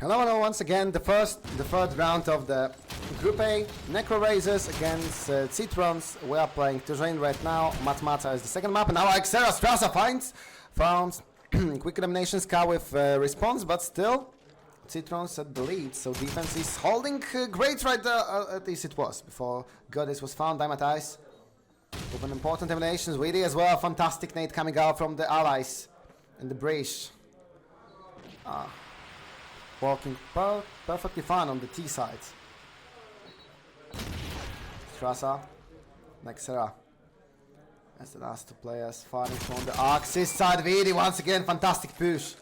Hello, hello, once again, the third round of the Group A, NecroRaisers against CITRons. We are playing Turin right now. Matmata is the second map, and now Xera Strasser found quick elimination Ska with response, but still CITRons at the lead, so defense is holding great right there, at least it was, before Goddess was found. Diamatize with an important elimination. Weedy as well, fantastic nade coming out from the allies in the breach. Walking perfectly fine on the T side. Strasser, Nexera. As the last two players fighting from the Axis side. Vidi once again, fantastic push.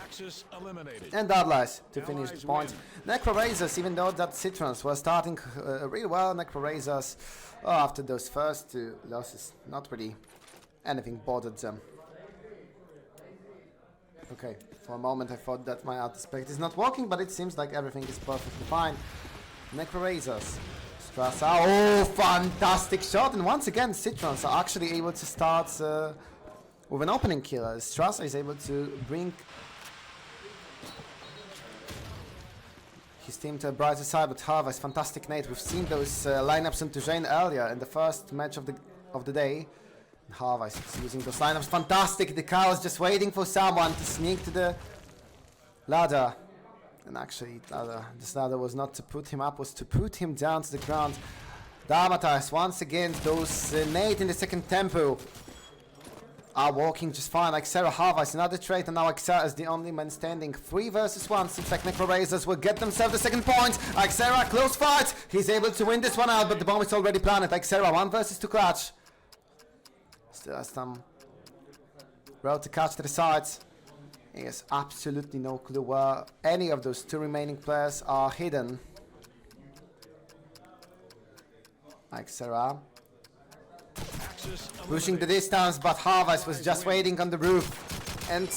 Axis eliminated. And Allies to finish the point. NecroRaisers, even though that CITRons were starting really well, NecroRaisers, after those first two losses, not really anything bothered them. Okay, for a moment I thought that my out-of-spect is not working, but it seems like everything is perfectly fine. NecroRaisers, Strasser, oh, fantastic shot, and once again CITRons are actually able to start with an opening kill. Strasser is able to bring his team to a brighter side, but Harvest, fantastic nade. We've seen those lineups in Turin earlier in the first match of the day. Harvest is using those lineups. Fantastic. The car was just waiting for someone to sneak to the ladder. And actually, this ladder was not to put him up, was to put him down to the ground. Damatas, once again, those nade in the second tempo are working just fine. Xera Harvest, another trade, and now Xera is the only man standing. 3 versus 1. Seems like NecroRaisers will get themselves the second point. Xera, close fight. He's able to win this one out, but the bomb is already planted. Xera, 1 versus 2 clutch. Still has some road to catch to the sides. He has absolutely no clue where any of those 2 remaining players are hidden. Xera pushing the distance, but Harvest was just waiting on the roof. And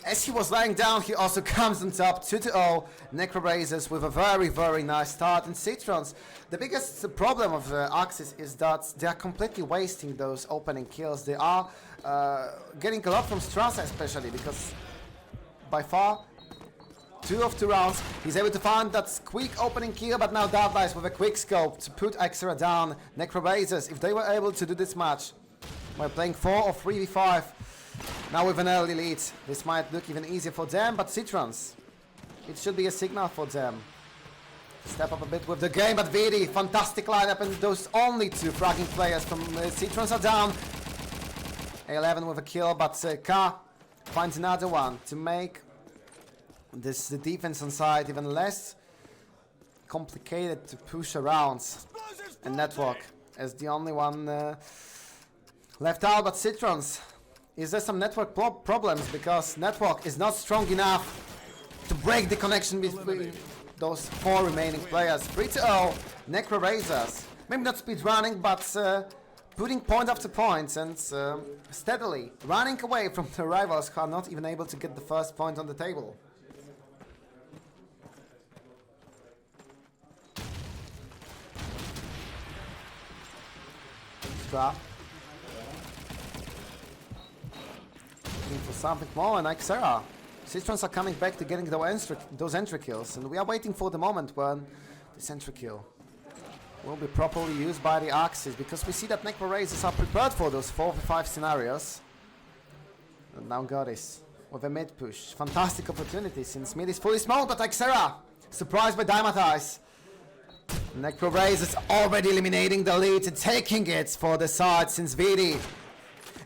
as he was lying down, he also comes on top. 2-0. NecroRaisers with a very, very nice start. And CITRons, the biggest problem of Axis is that they are completely wasting those opening kills. They are getting a lot from Strasser, especially because by far 2 of 2 rounds he's able to find that quick opening kill, but now Darklies with a quick scope to put Xera down. NecroRaisers, if they were able to do this match by playing 4 or 3v5 now with an early lead, this might look even easier for them, but CITRons, it should be a signal for them to step up a bit with the game. But Vidi, fantastic lineup, and those only 2 fragging players from CITRons are down. 11 with a kill, but K finds another one to make the defense on side even less complicated to push around. And Network as the only one left out, but CITRons, is there some network problems, because Network is not strong enough to break the connection between those 4 remaining players. 3-0, NecroRaisers, maybe not speed running, but putting point after point and steadily running away from the rivals who are not even able to get the first point on the table. Strap. Looking for something more, and Xera. CITRons are coming back to getting those entry kills, and we are waiting for the moment when this entry kill will be properly used by the Axis, because we see that NecroRaisers are prepared for those 4v5 scenarios. And now Goddess with a mid push. Fantastic opportunity since mid is fully smoked, but Xera surprised by Dymatize. NecroRaisers already eliminating the lead and taking it for the side since Vidi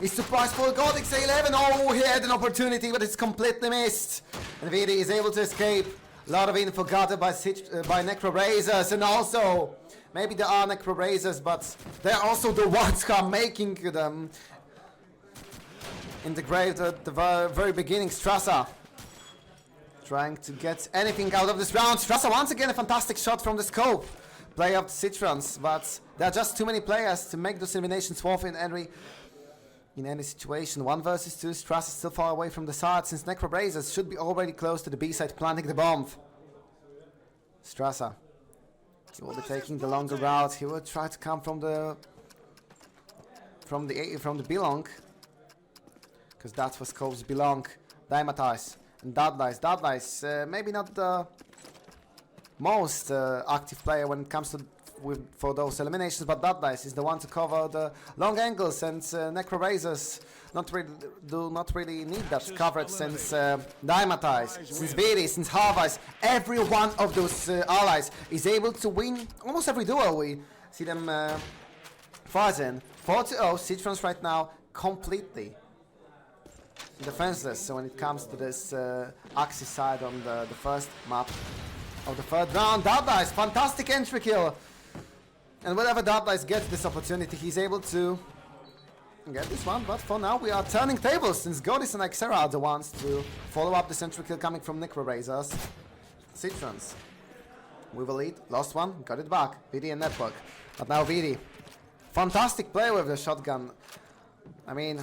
is surprised for Goddess 11. Oh, he had an opportunity, but it's completely missed. And Vidi is able to escape. A lot of info gathered by NecroRaisers, and also maybe there are NecroRaisers, but they're also the ones who are making them in the grave at the very beginning. Strasser trying to get anything out of this round. Strasser once again a fantastic shot from the scope. Play up the CITRons, but there are just too many players to make those eliminations worth in any situation. 1 versus 2, Strasser still far away from the side since NecroRaisers should be already close to the B side planting the bomb. Strasser, he will be taking the longer route. He will try to come from the B long, because that's where scopes belong. Dymatize And Dadlice, maybe not the most active player when it comes to for those eliminations, but Dadlice is the one to cover the long angles, and NecroRaisers do not really need that coverage since Dymatize, since Viri, since Harvest. Every one of those allies is able to win almost every duel we see them fighting. 4-0, Citrons right now completely defenseless. So when it comes to this Axis side on the first map of the third round, Dadlice, fantastic entry kill. And whenever Dadlice gets this opportunity, he's able to get this one. But for now, we are turning tables since Godis and Xera are the ones to follow up this entry kill coming from NecroRaisers. Citrons with a lead, lost one, got it back. VD and Network. But now VD, fantastic play with the shotgun. I mean,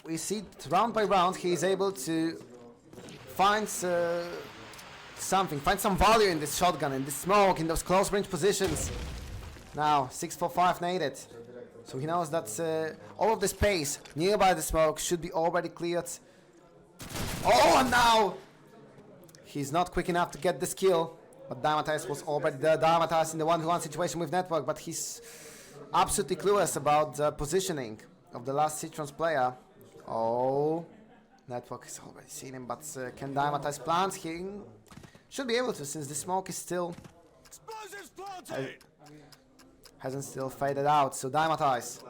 we see round by round he is able to find something, find some value in this shotgun, in this smoke, in those close range positions. Now 645 naded, so he knows that all of the space nearby the smoke should be already cleared. Oh, and now he's not quick enough to get this kill, but Dymatize was already there. Dymatize in the 1v1 situation with Network, but he's absolutely clueless about the positioning of the last Citrons player. Oh, Network has already seen him, but can Dymatize plant? He should be able to, since the smoke is still hasn't still faded out. So Dymatize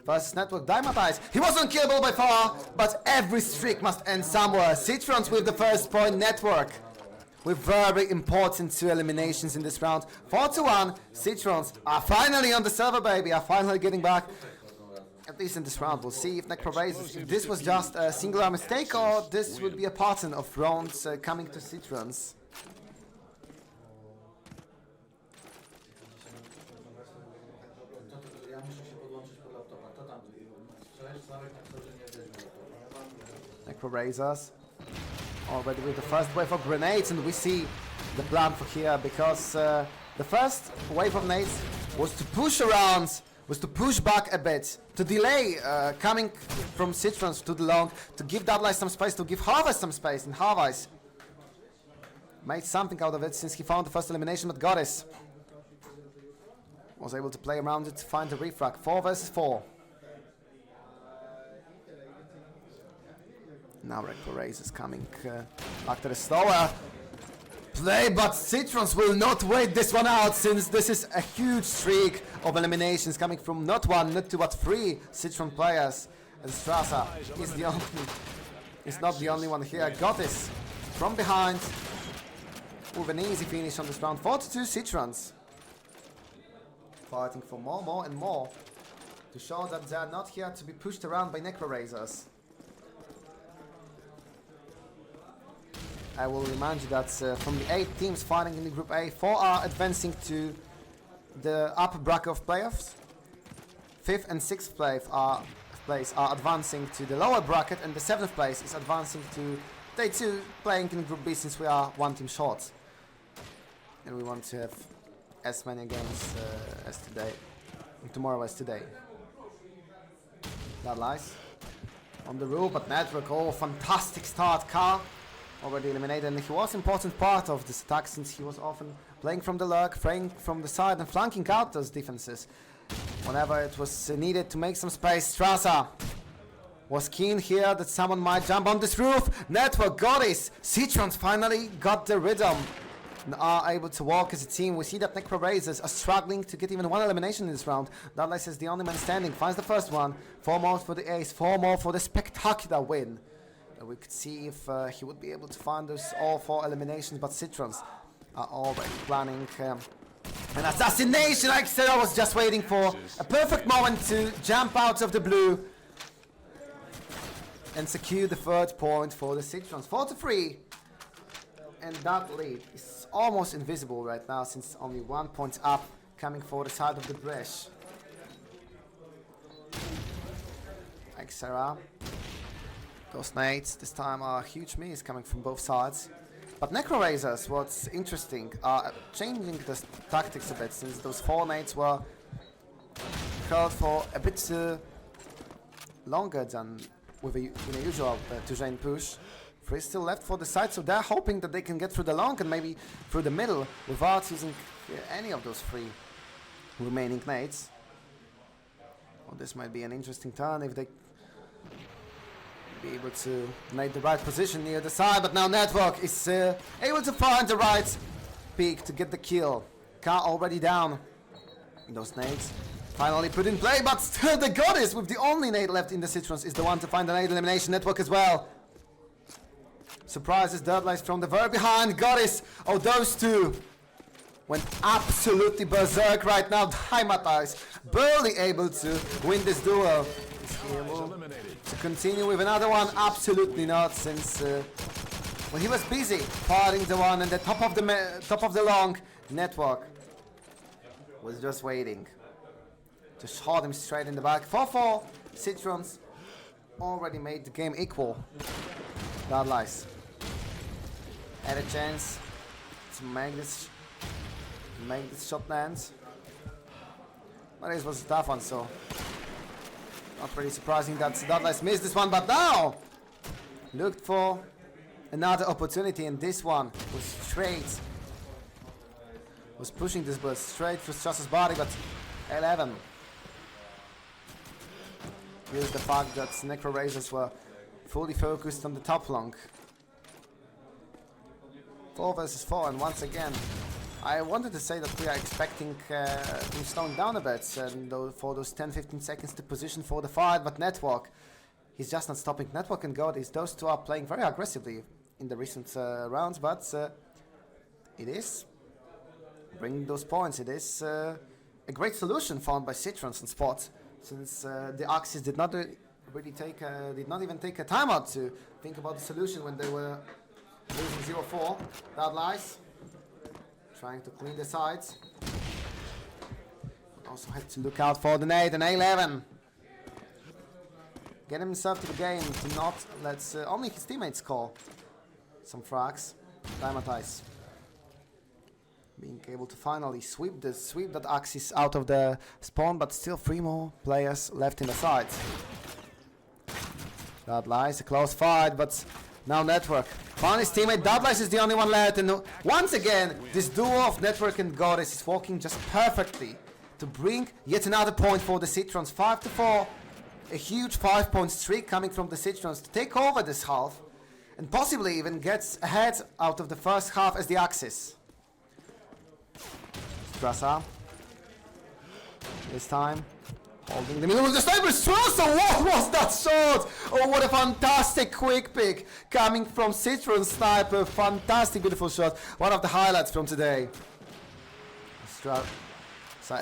versus Network. Dymatize, he was unkillable by far, but every streak must end somewhere. Citrons with the first point. Network with very important 2 eliminations in this round. 4-1, Citrons are finally on the server, baby, are finally getting back. At least in this round, we'll see if NecroRaisers, if this was just a singular mistake or this would be a pattern of rounds coming to Citrons. NecroRaisers already with the first wave of grenades, and we see the plan for here, because the first wave of nades was to push around, was to push back a bit, to delay coming from Citrons to the long, to give Dadlice some space, to give Harvest some space, and Harvest made something out of it since he found the first elimination, but Goddess was able to play around it to find the refrag. 4 versus 4. Now NecroRaisers coming after a slower play, but Citrons will not wait this one out, since this is a huge streak of eliminations coming from not 1, not 2, but 3 Citron players. And Strasser is not the only one here. Got this from behind with an easy finish on this round. 4-2 Citrons. Fighting for more and more to show that they are not here to be pushed around by NecroRaisers. I will remind you that from the 8 teams fighting in the Group A, 4 are advancing to the upper bracket of playoffs. 5th and 6th place are advancing to the lower bracket, and the 7th place is advancing to day 2, playing in Group B, since we are 1 team short. And we want to have as many games as today, tomorrow as today. That lies on the roof, but Network, oh, fantastic start. Car already eliminated, and he was an important part of this attack, since he was often playing from the lurk, playing from the side and flanking out those defenses whenever it was needed to make some space. Strasser was keen here that someone might jump on this roof. Network got it. Citrons finally got the rhythm and are able to walk as a team. We see that NecroRaisers are struggling to get even 1 elimination in this round. Dadlice is the only man standing, finds the first one. 4 more for the ace, 4 more for the spectacular win. We could see if he would be able to find those all 4 eliminations, but Citrons are already planning an assassination. Like I said, I was just waiting for a perfect moment to jump out of the blue and secure the 3rd point for the Citrons. 4-3, and that lead is almost invisible right now, since only 1 point up coming for the side of the Bresh. Xera. Those nades this time are a huge miss coming from both sides. But NecroRaisers, what's interesting, are changing the tactics a bit, since those 4 nades were held for a bit longer than with a usual two-lane push. 3 still left for the side, so they're hoping that they can get through the long and maybe through the middle without using any of those 3 remaining nades. Well, this might be an interesting turn if they be able to make the right position near the side, but now Network is able to find the right peak to get the kill. Car already down. Those nades finally put in play, but still the Goddess with the only nade left in the Citrons is the one to find the nade elimination. Network as well. Surprises Dirtlice from the very behind. Goddess, oh, those two went absolutely berserk right now. Dymatize barely able to win this duel. Is he able to continue with another one? Absolutely not, since well, he was busy fighting the one and the top of the long. Network was just waiting. Just shot him straight in the back. 4-4. Citrons already made the game equal. Dirtlice had a chance to make this shot land, but it was a tough one, so not really surprising that Dirtlice missed this one. But now looked for another opportunity, and this one was pushing this bullet straight through Strasser's body, but 11. Here's the fact that NecroRaisers were fully focused on the top long. 4 versus 4, and once again, I wanted to say that we are expecting him slowing down a bit and for those 10-15 seconds to position for the fight, but Network, he's just not stopping. Network and Goddess, those two are playing very aggressively in the recent rounds, but it is bringing those points. It is a great solution found by Citrons on spot, since the Axis did not even take a timeout to think about the solution when they were losing 0-4. Dirtlice trying to clean the sides. Also had to look out for the nade, and A11 get himself to the game to not let only his teammates score some frags. Dymatize being able to finally sweep that Axis out of the spawn, but still 3 more players left in the side. Dirtlice, a close fight, but now Network found his teammate. Dirtlice is the only one left, and once again this duo of Network and Goddess is working just perfectly to bring yet another point for the Citrons. 5-4, a huge 5-point streak coming from the Citrons to take over this half and possibly even gets ahead out of the first half as the Axis. Strasser this time holding the middle of the sniper. Strasser, what was that shot? Oh, what a fantastic quick pick coming from Citron Sniper. Fantastic, beautiful shot. One of the highlights from today. So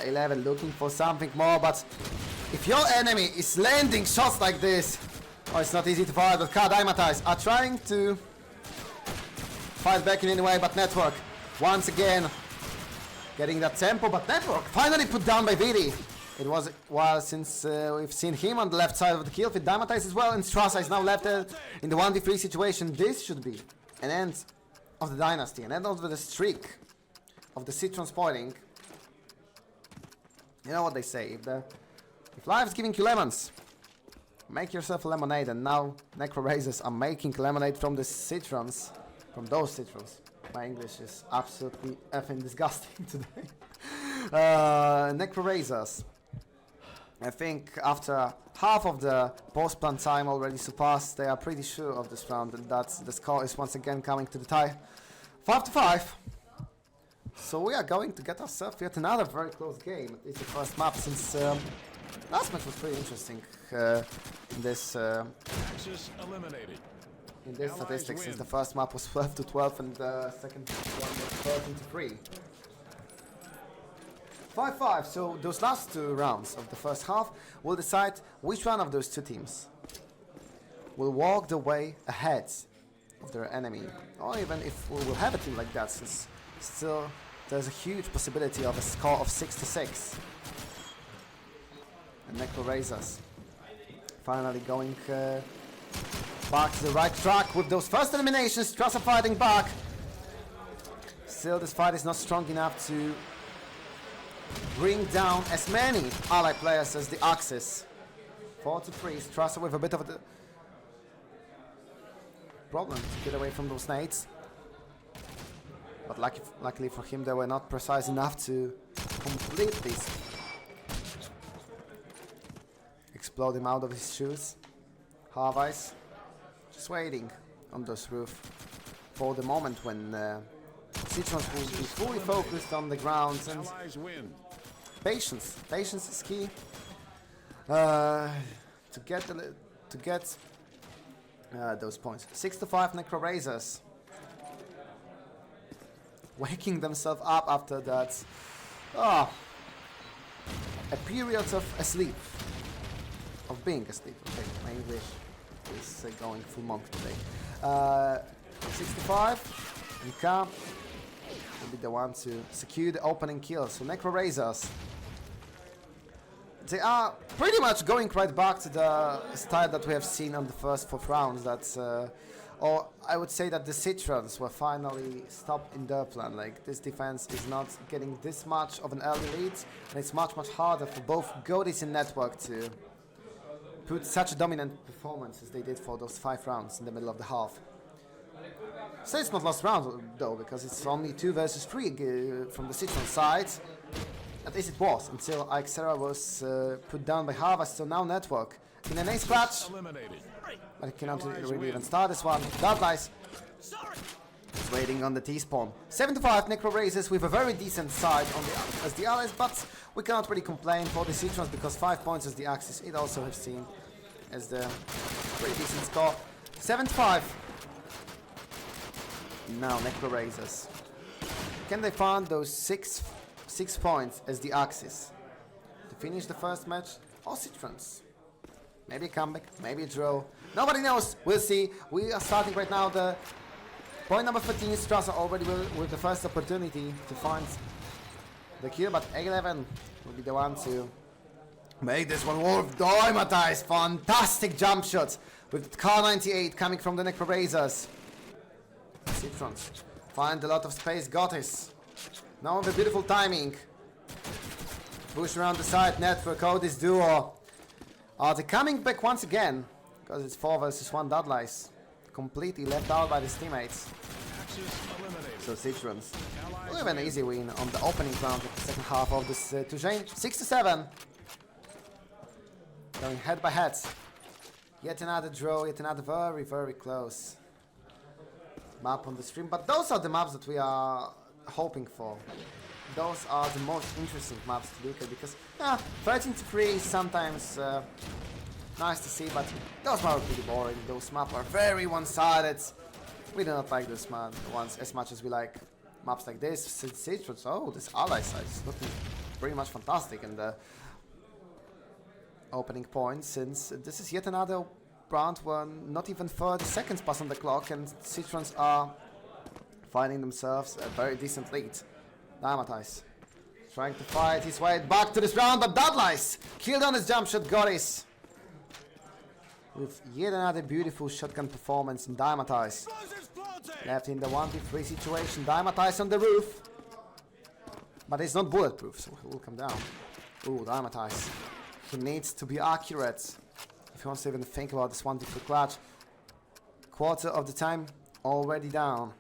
11 looking for something more, but if your enemy is landing shots like this, oh, it's not easy to fight. But Dymatize are trying to fight back in any way, but Network once again getting that tempo, but Network finally put down by Vidi. It was a while since we've seen him on the left side of the kill with Dymatize as well, and Strasser is now left in the 1v3 situation. This should be an end of the dynasty, an end of the streak of the Citron spoiling. You know what they say, if life's giving you lemons, make yourself a lemonade, and now NecroRaisers are making lemonade from the Citrons, from those Citrons. My English is absolutely effing disgusting today. NecroRaisers, I think after half of the post-plan time already surpassed, they are pretty sure of this round, and that the score is once again coming to the tie. 5-5. So we are going to get ourselves yet another very close game. It's the first map since last match was pretty interesting in this statistics, since the first map was 12-12 and the second one was 13-3. 5-5, so those last 2 rounds of the first half will decide which one of those 2 teams will walk the way ahead of their enemy, or even if we will have a team like that, since still there's a huge possibility of a score of 6-6. And NecroRaisers finally going back to the right track with those first eliminations. Strasser fighting back. Still, this fight is not strong enough to bring down as many ally players as the Axis. 4-3. Strasser with a bit of a problem to get away from those nades. But luckily for him, they were not precise enough to complete this. Explode him out of his shoes. Harvice just waiting on this roof for the moment when Citrons will be fully focused on the grounds, and patience is key to get those points. 6-5 NecroRaisers waking themselves up after that. A period of asleep. Of being asleep. Okay, my English is going full monk today. 65. Yuka will be the one to secure the opening kill. So NecroRaisers, they are pretty much going right back to the style that we have seen on the first 4 rounds. Or I would say that the Citrons were finally stopped in their plan. Like, this defense is not getting this much of an early lead, and it's much harder for both Godis and Network to put such a dominant performance as they did for those 5 rounds in the middle of the half. So it's not last round though, because it's only 2 versus 3 from the Citron side. At least it was, until CITR was put down by Harvest. So now Network in an ace scratch, but he cannot really even start this one. Dartlice is waiting on the T-spawn. 7-5 NecroRaisers with a very decent side on as the allies, but we cannot really complain for the Citrons because 5 points as the Axis. It also has seen as the pretty decent score. 7-5. Now NecroRaisers. Can they find those 6 points as the Axis to finish the first match, or Citrons? Maybe a comeback, maybe a draw. Nobody knows. We'll see. We are starting right now. The point number 13 is Strasser already with the first opportunity to find the kill, but 11 will be the one to make this one worth. Dynamite, fantastic jump shot with car 98 coming from the NecroRaisers. Citrons find a lot of space. Gotis. Now the beautiful timing. Push around the side. Network out this duo. Are they coming back once again? Because it's 4 versus 1 Dudleys. Completely left out by his teammates. So Citrons will have an easy win on the opening round of the second half of this Tujain. 6-7. Going head by head. Yet another draw, yet another very close map on the stream. But those are the maps that we are hoping for. Those are the most interesting maps to look at because 13-3 is sometimes nice to see, but those maps are pretty boring. Those maps are very one-sided. We do not like those ones as much as we like maps like this. Citrus, this ally side is looking pretty much fantastic in the opening point, since this is yet another round where not even 30 seconds pass on the clock and Citrons are finding themselves a very decent lead. Dynamite trying to fight his way back to this round, but Dudleys killed on his jump shot. Goris with yet another beautiful shotgun performance in Dynamite. Left in the 1v3 situation. Dynamite on the roof, but it's not bulletproof, so he will come down. Ooh, Dynamite. He needs to be accurate if he wants to even think about this 1v3 clutch. Quarter of the time already down.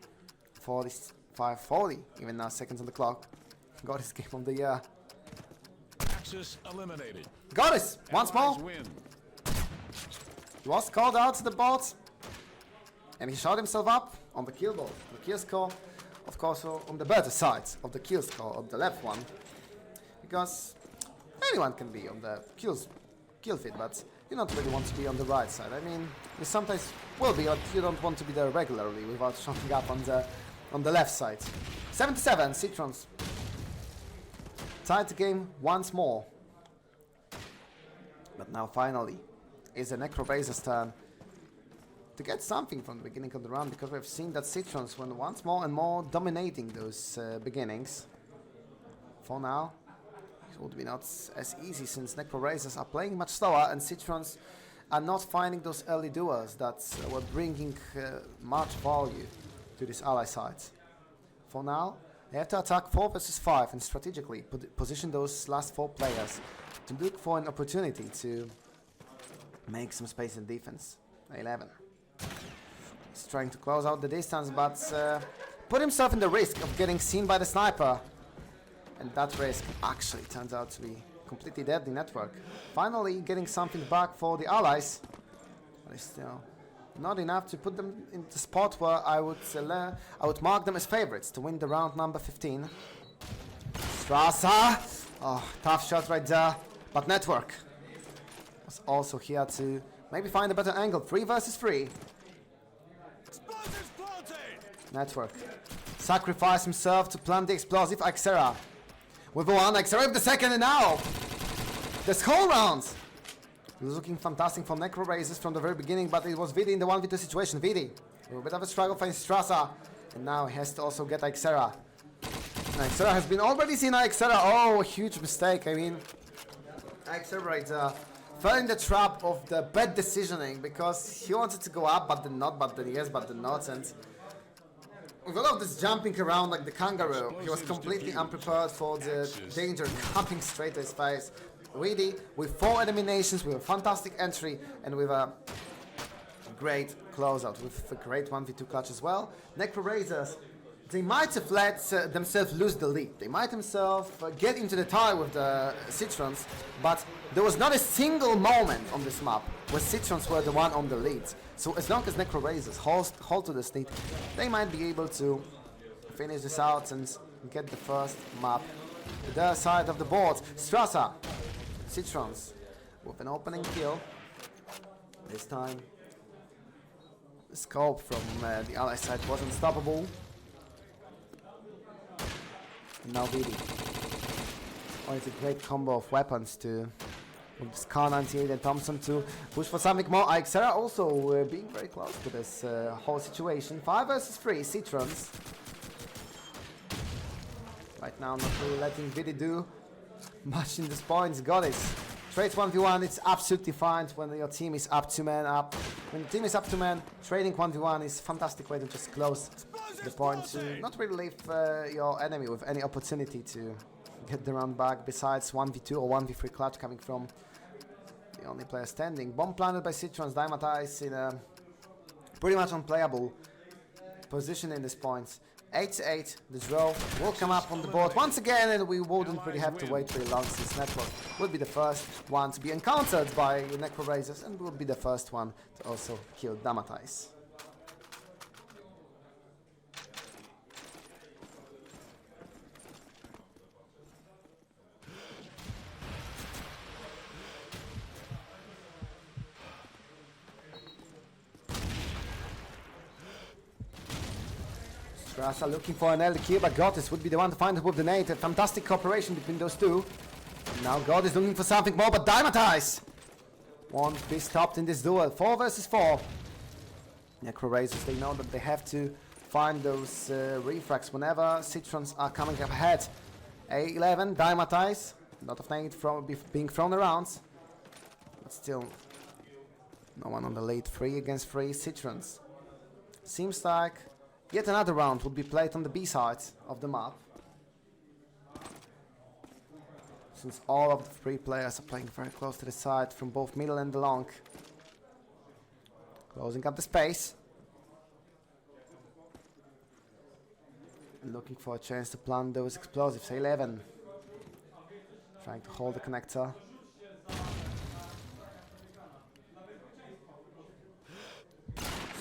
45-40, even now, seconds on the clock. Got his game of the year. Axis eliminated. Got it! Once more. He was called out to the bot, and he shot himself up on the kill board. The kill score, of course, on the better side of the kill score, of the left one, because anyone can be on the kill feed, but you don't really want to be on the right side. I mean, you sometimes will be, but you don't want to be there regularly without showing up on the left side. 7-7, Citrons tied the game once more. But now finally is the NecroRaisers' turn to get something from the beginning of the round, because we've seen that Citrons were once more and more dominating those beginnings. For now, it would be not as easy, since NecroRaisers are playing much slower and Citrons are not finding those early duels that were bringing much value to this ally side. For now, they have to attack 4 versus 5 and strategically position those last 4 players to look for an opportunity to make some space in defense. 11. He's trying to close out the distance, but put himself in the risk of getting seen by the sniper. And that risk actually turns out to be completely deadly. Network finally getting something back for the allies, but it's still not enough to put them in the spot where I would mark them as favorites to win the round number 15. Strasser! Oh, tough shot right there, but Network was also here to maybe find a better angle. 3 versus 3. Network sacrifice himself to plant the explosive. Ixera with the one, Ixera with the second, and now this whole round was looking fantastic from NecroRaisers from the very beginning, but it was Vidi in the 1v2 situation. Vidi, a bit of a struggle for Strasser, and now he has to also get Ixera. Ixera has been already seen. Ixera, oh, huge mistake. I mean, Ixera right there fell in the trap of the bad decisioning because he wanted to go up, but then not, but then yes, but then not, and with all of this jumping around like the kangaroo, he was completely unprepared for the danger coming straight to his face. Really, with 4 eliminations, with a fantastic entry, and with a great closeout, with a great 1v2 clutch as well. NecroRaisers, they might have let themselves lose the lead. They might themselves get into the tie with the Citrons, but there was not a single moment on this map where Citrons were the one on the lead. So as long as NecroRaisers hold to this lead, they might be able to finish this out and get the first map to their side of the board. Strasser, Citrons with an opening kill. This time the scope from the ally side was unstoppable. And now Vidi. Oh, it's a great combo of weapons to with this Kar98 and Thompson to push for something more. Ixera also being very close to this whole situation. 5 versus 3, Citrons. Right now not really letting Vidi do much in this point. Goddess. Trades 1v1, it's absolutely fine when your team is up 2 men up. When the team is up 2 men, trading 1v1 is a fantastic way to just close the point, to not really leave your enemy with any opportunity to get the round back, besides 1v2 or 1v3 clutch coming from the only player standing. Bomb planted by Citrons, Dymatize in a pretty much unplayable position in this point. 8-8, the draw will come up on the board once again, and we wouldn't really have to wait very long since Network will be the first one to be encountered by NecroRaisers and will be the first one to also kill Dymatize. Strasser looking for an early kill, but Goddess would be the one to find it with the nade. A fantastic cooperation between those two. Now Goddess looking for something more, but Dymatize won't be stopped in this duel. 4 versus 4. NecroRaisers, they know that they have to find those refrags whenever Citrons are coming up ahead. A11, Dymatize. A lot of nade being thrown around, but still no one on the lead. 3 against 3 Citrons. Seems like yet another round will be played on the B side of the map, since all of the 3 players are playing very close to the side from both middle and the long. Closing up the space. And looking for a chance to plant those explosives. 11 trying to hold the connector.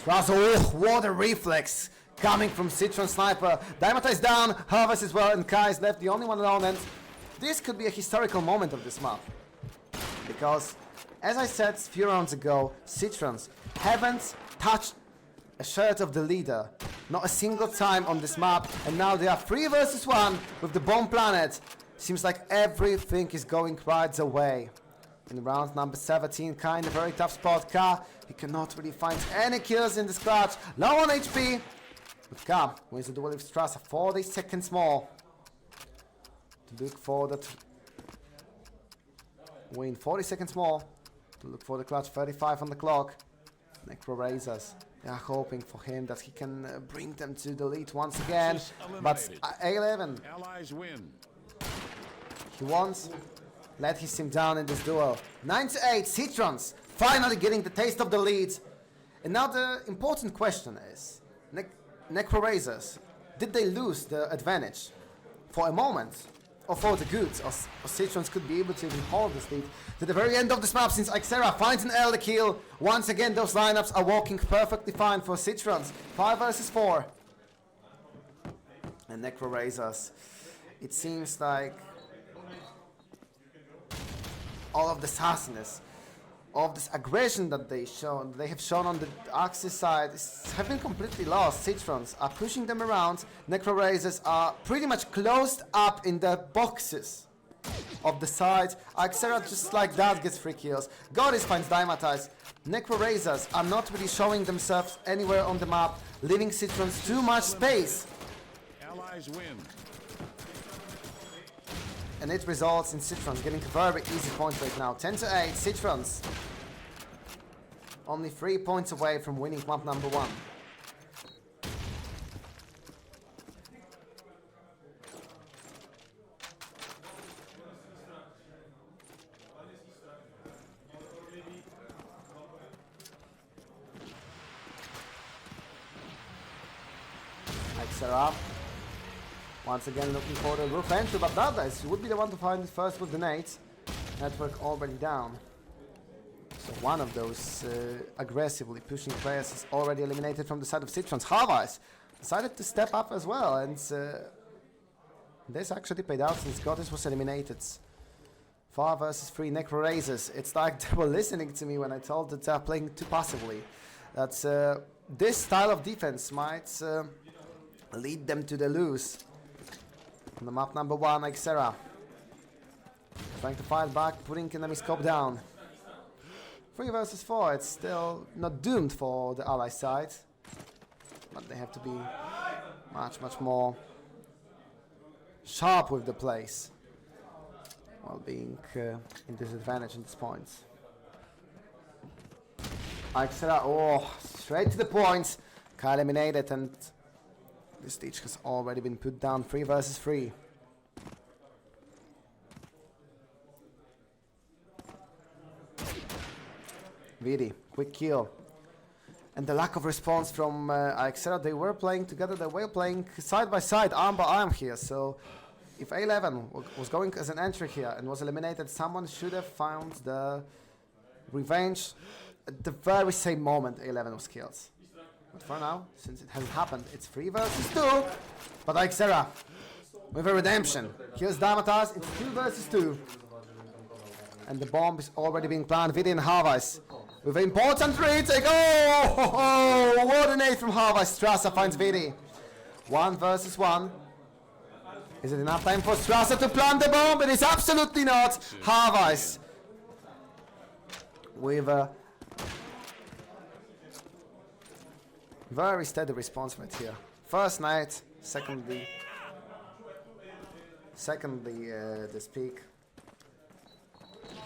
Strasser, what a reflex coming from Citron Sniper. Dymatize down, Harvest as well, and Kai is left the only one alone, and this could be a historical moment of this map. Because, as I said a few rounds ago, Citrons haven't touched a shirt of the leader. Not a single time on this map, and now they are 3 versus 1 with the bomb planet. Seems like everything is going right away. In round number 17, Kai in a very tough spot. Ka, he cannot really find any kills in this clutch. Low on HP. But Ka wins the duel with Strasser. 40 seconds more to look for that win. 40 seconds more to look for the clutch. 35 on the clock. NecroRaisers, they are hoping for him that he can bring them to the lead once again. But A11, Allies win. he wants. Let his team down in this duel. 9-8, Citrons finally getting the taste of the lead. And now the important question is, NecroRaisers, did they lose the advantage for a moment or for the good? Or Citrons could be able to even hold this lead to the very end of this map, since Xera finds an early kill. Once again, those lineups are working perfectly fine for Citrons. 5 versus 4. And NecroRaisers, it seems like all of the sassiness, all of this aggression that they have shown on the Axis side have been completely lost. Citrons are pushing them around. NecroRaisers are pretty much closed up in the boxes of the side. Xera just like that gets 3 kills. Goddess finds Dymatize. NecroRaisers are not really showing themselves anywhere on the map, leaving Citrons too much space. Allies win. And it results in Citrons getting a very easy point right now. 10-8, Citrons only 3 points away from winning map number 1. Xera once again looking for the roof entry, but Dada's would be the one to find it first with the nades. Network already down. So one of those aggressively pushing players is already eliminated from the side of Citrons. Harvise decided to step up as well, and this actually paid out since Goddess was eliminated. 4 versus 3 NecroRaisers. It's like they were listening to me when I told that they're playing too passively. That this style of defense might lead them to the lose. On the map number 1, Xera trying to fight back, putting enemy scope down. 3 versus 4, it's still not doomed for the ally side, but they have to be much more sharp with the plays while being in disadvantage in this point. Xera, oh, straight to the point, eliminated, and this stage has already been put down. 3 versus 3. Vidi, quick kill. And the lack of response from Xera. They were playing together, they were playing side by side, arm by arm here. So if A11 was going as an entry here and was eliminated, someone should have found the revenge at the very same moment A11 was killed. But for now, since it hasn't happened, it's 3 versus 2. But Xera with a redemption. Here's Damatas, it's 2 versus 2. And the bomb is already being planned. Vidi and Harvise with an important retake. Oh, what an aid from Harvise. Strasser finds Vidi. 1 versus 1. Is it enough time for Strasser to plant the bomb? It is absolutely not. Harvise with a very steady response right here. First night, secondly this peak.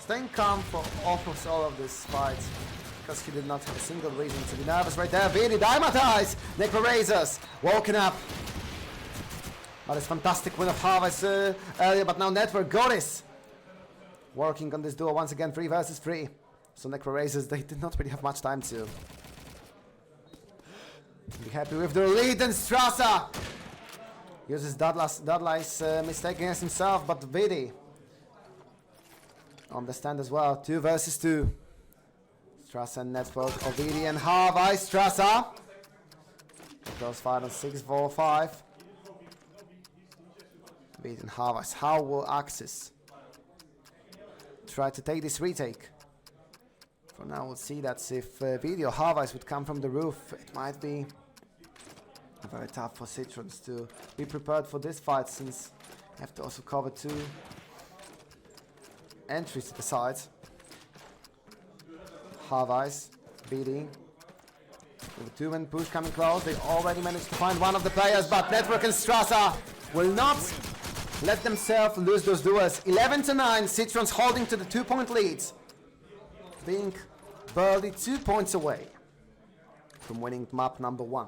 Staying calm for almost all of this fight, because he did not have a single reason to be nervous right there. Vidi Dymatize! NecroRaisers woken up. But it's fantastic win of Harvest earlier, but now Network Goddess working on this duo once again, 3 versus 3. So NecroRaisers, they did not really have much time to be happy with their lead, and Strasser uses Dudley's mistake against himself, but Vidi on the stand as well. 2 versus 2. Strasser and Network, Vidi and Harvise. Strasser goes fight on 6-4-5. Vidi and Harvise. How will Axis try to take this retake? For now, we'll see that if Vidi or Harvise would come from the roof, it might be very tough for Citrons to be prepared for this fight, since you have to also cover 2 entries to the sides. Harvise, Vidi with a 2-man push coming close. They already managed to find one of the players, but Network and Strasser will not let themselves lose those duels. 11-9, Citrons holding to the 2-point leads, being barely 2 points away from winning map number 1.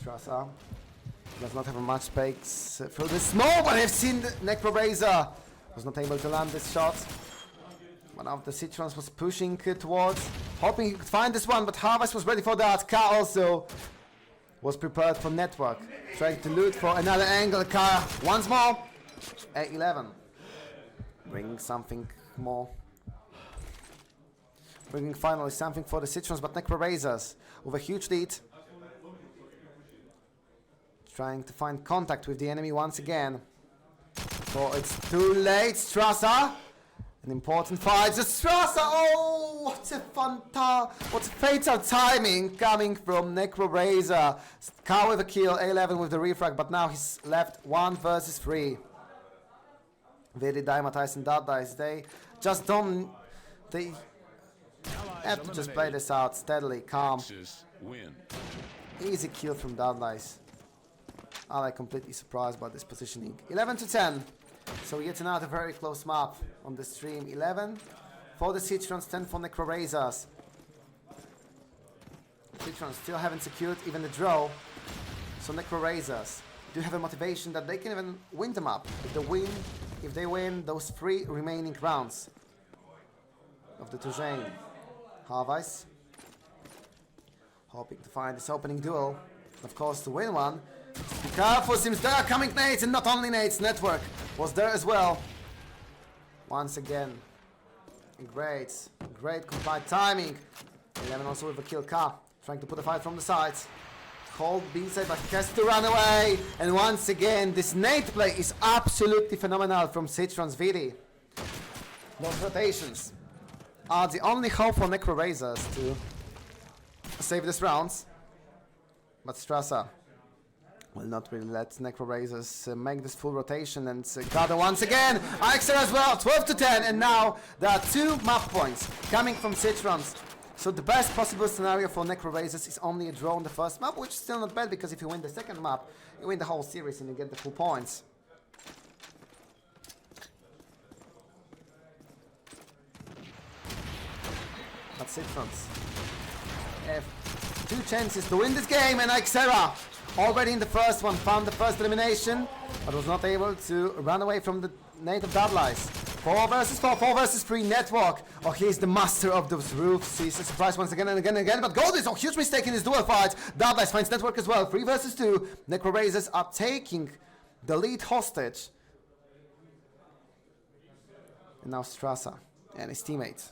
Strasser Does not have a much space through the smoke, but I've seen the NecroRaiser. Was not able to land this shot. One of the Citrons was pushing towards, hoping he could find this one, but Harvest was ready for that. Ka also was prepared for network, trying to loot for another angle. Ka once more, A11. Bringing something more. Bringing finally something for the Citrons, but NecroRaisers with a huge lead. Trying to find contact with the enemy once again. Oh, it's too late, Strasser. An important fight. The Strasser! Oh, what a fatal timing coming from NecroRaiser. Ka with a kill, A11 with the refrag, but now he's left 1 versus 3. Very Dymatize and Daddice. They just don't. They have to just play this out steadily, calm. Easy kill from Daddice. I'm completely surprised by this positioning. 11 to 10. So yet another very close map on the stream. 11 for the Citrons, 10 for NecroRaisers. Citrons still haven't secured even the draw. So NecroRaisers do have a motivation that they can even win the map. If they win those 3 remaining rounds of the Tourjain. Harvest hoping to find this opening duel. Of course, to win one. Be careful, seems there are coming nades, and not only nades, network was there as well. Once again, great combined timing. 11 also with a kill. Ka trying to put a fight from the sides. Hold B side, but he has to run away. And once again, this nade play is absolutely phenomenal from Citron's Vidi. Those rotations are the only hope for NecroRaisers to save this rounds. But Strasser will not really let NecroRaisers make this full rotation, and Gado once again, Ixer as well, 12 to 10, and now there are 2 map points coming from Citrons. So the best possible scenario for NecroRaisers is only a draw on the first map, which is still not bad, because if you win the second map, you win the whole series and you get the full points. But Citrons have 2 chances to win this game, and Ixera already in the first one found the first elimination, but was not able to run away from the native Dadlice. 4 versus 4, 4 versus 3, network. Oh, he's the master of those roofs. He's a surprise once again and again and again, but Gold is a huge mistake in his duel fight. Dadlice finds network as well. 3 versus 2. NecroRaisers are taking the lead hostage. And now Strasser and his teammates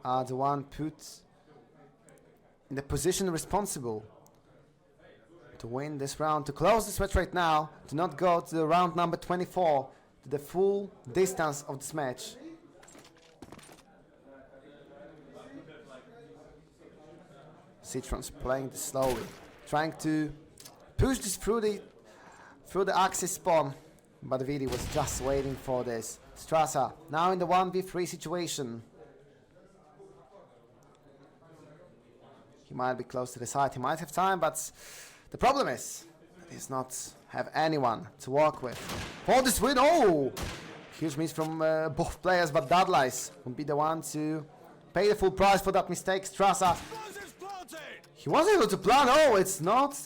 are the one put in the position responsible to win this round, to close this match right now, to not go to the round number 24, to the full distance of this match. Citrons playing this slowly, trying to push this through the axis spawn, but Vidi was just waiting for this. Strasser now in the 1v3 situation. He might be close to the side, he might have time, but the problem is that he does not have anyone to work with. For this win, oh! Huge miss from both players, but Dadlice will be the one to pay the full price for that mistake. Strasser, he was able to plan. Oh, it's not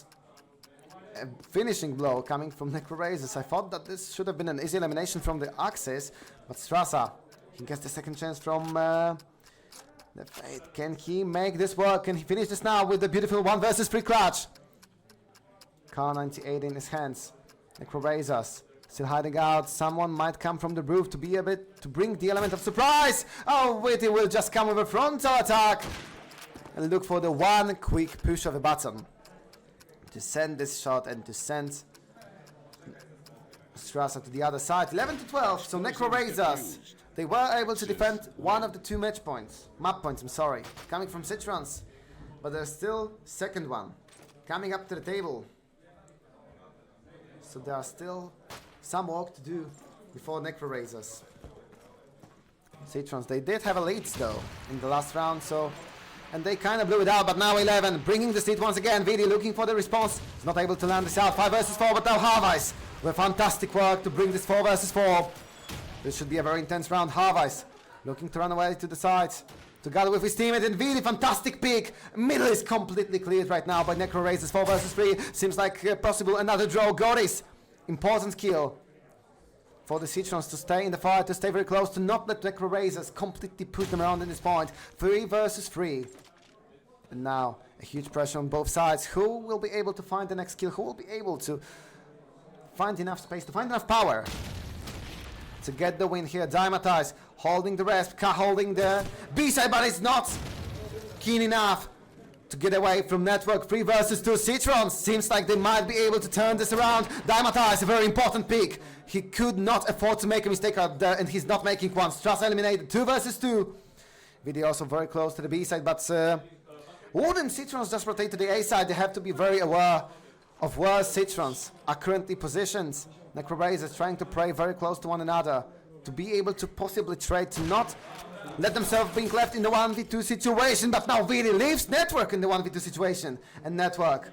a finishing blow coming from NecroRaisers. I thought that this should have been an easy elimination from the axis, but Strasser, he gets the second chance from the Fate. Can he make this work? Can he finish this now with the beautiful 1 versus 3 clutch? Car 98 in his hands. NecroRaisers still hiding out. Someone might come from the roof to be a bit to bring the element of surprise. Oh, Witty will just come with a frontal attack and look for the one quick push of a button to send this shot and to send Strasser to the other side. 11 to 12. So NecroRaisers, they were able to defend one of the 2 map points, I'm sorry, coming from Citrons, but there's still second one coming up to the table. So there are still some work to do before NecroRaisers. Citrons, they did have a lead though in the last round, so, and they kind of blew it out, but now 11 bringing the lead once again. Vidi looking for the response, is not able to land this out. 5 versus 4, but now Harvest with fantastic work to bring this 4 versus 4. This should be a very intense round. Harvest looking to run away to the side. together with his teammate, and really fantastic pick. Middle is completely cleared right now by NecroRaisers. 4 versus 3. Seems like possible another draw. Goris, important kill for the Citrons to stay in the fight, to stay very close, to not let NecroRaisers completely put them around in this point. 3 versus 3. And now a huge pressure on both sides. Who will be able to find the next kill? Who will be able to find enough space, to find enough power to get the win here? Dymatize holding the rest, Ka holding the B-side, but it's not keen enough to get away from Network. 3 versus 2 Citrons. Seems like they might be able to turn this around. Dymatize, a very important pick. He could not afford to make a mistake out there, and he's not making one. Strasa eliminated. 2 versus 2. Vidi also very close to the B-side, but wouldn't Citrons just rotate to the A-side? They have to be very aware of where Citrons are currently positioned. NecroRaisers trying to play very close to one another, to be able to possibly trade, to not let themselves being left in the 1v2 situation. But now Vidi leaves Network in the 1v2 situation, and Network,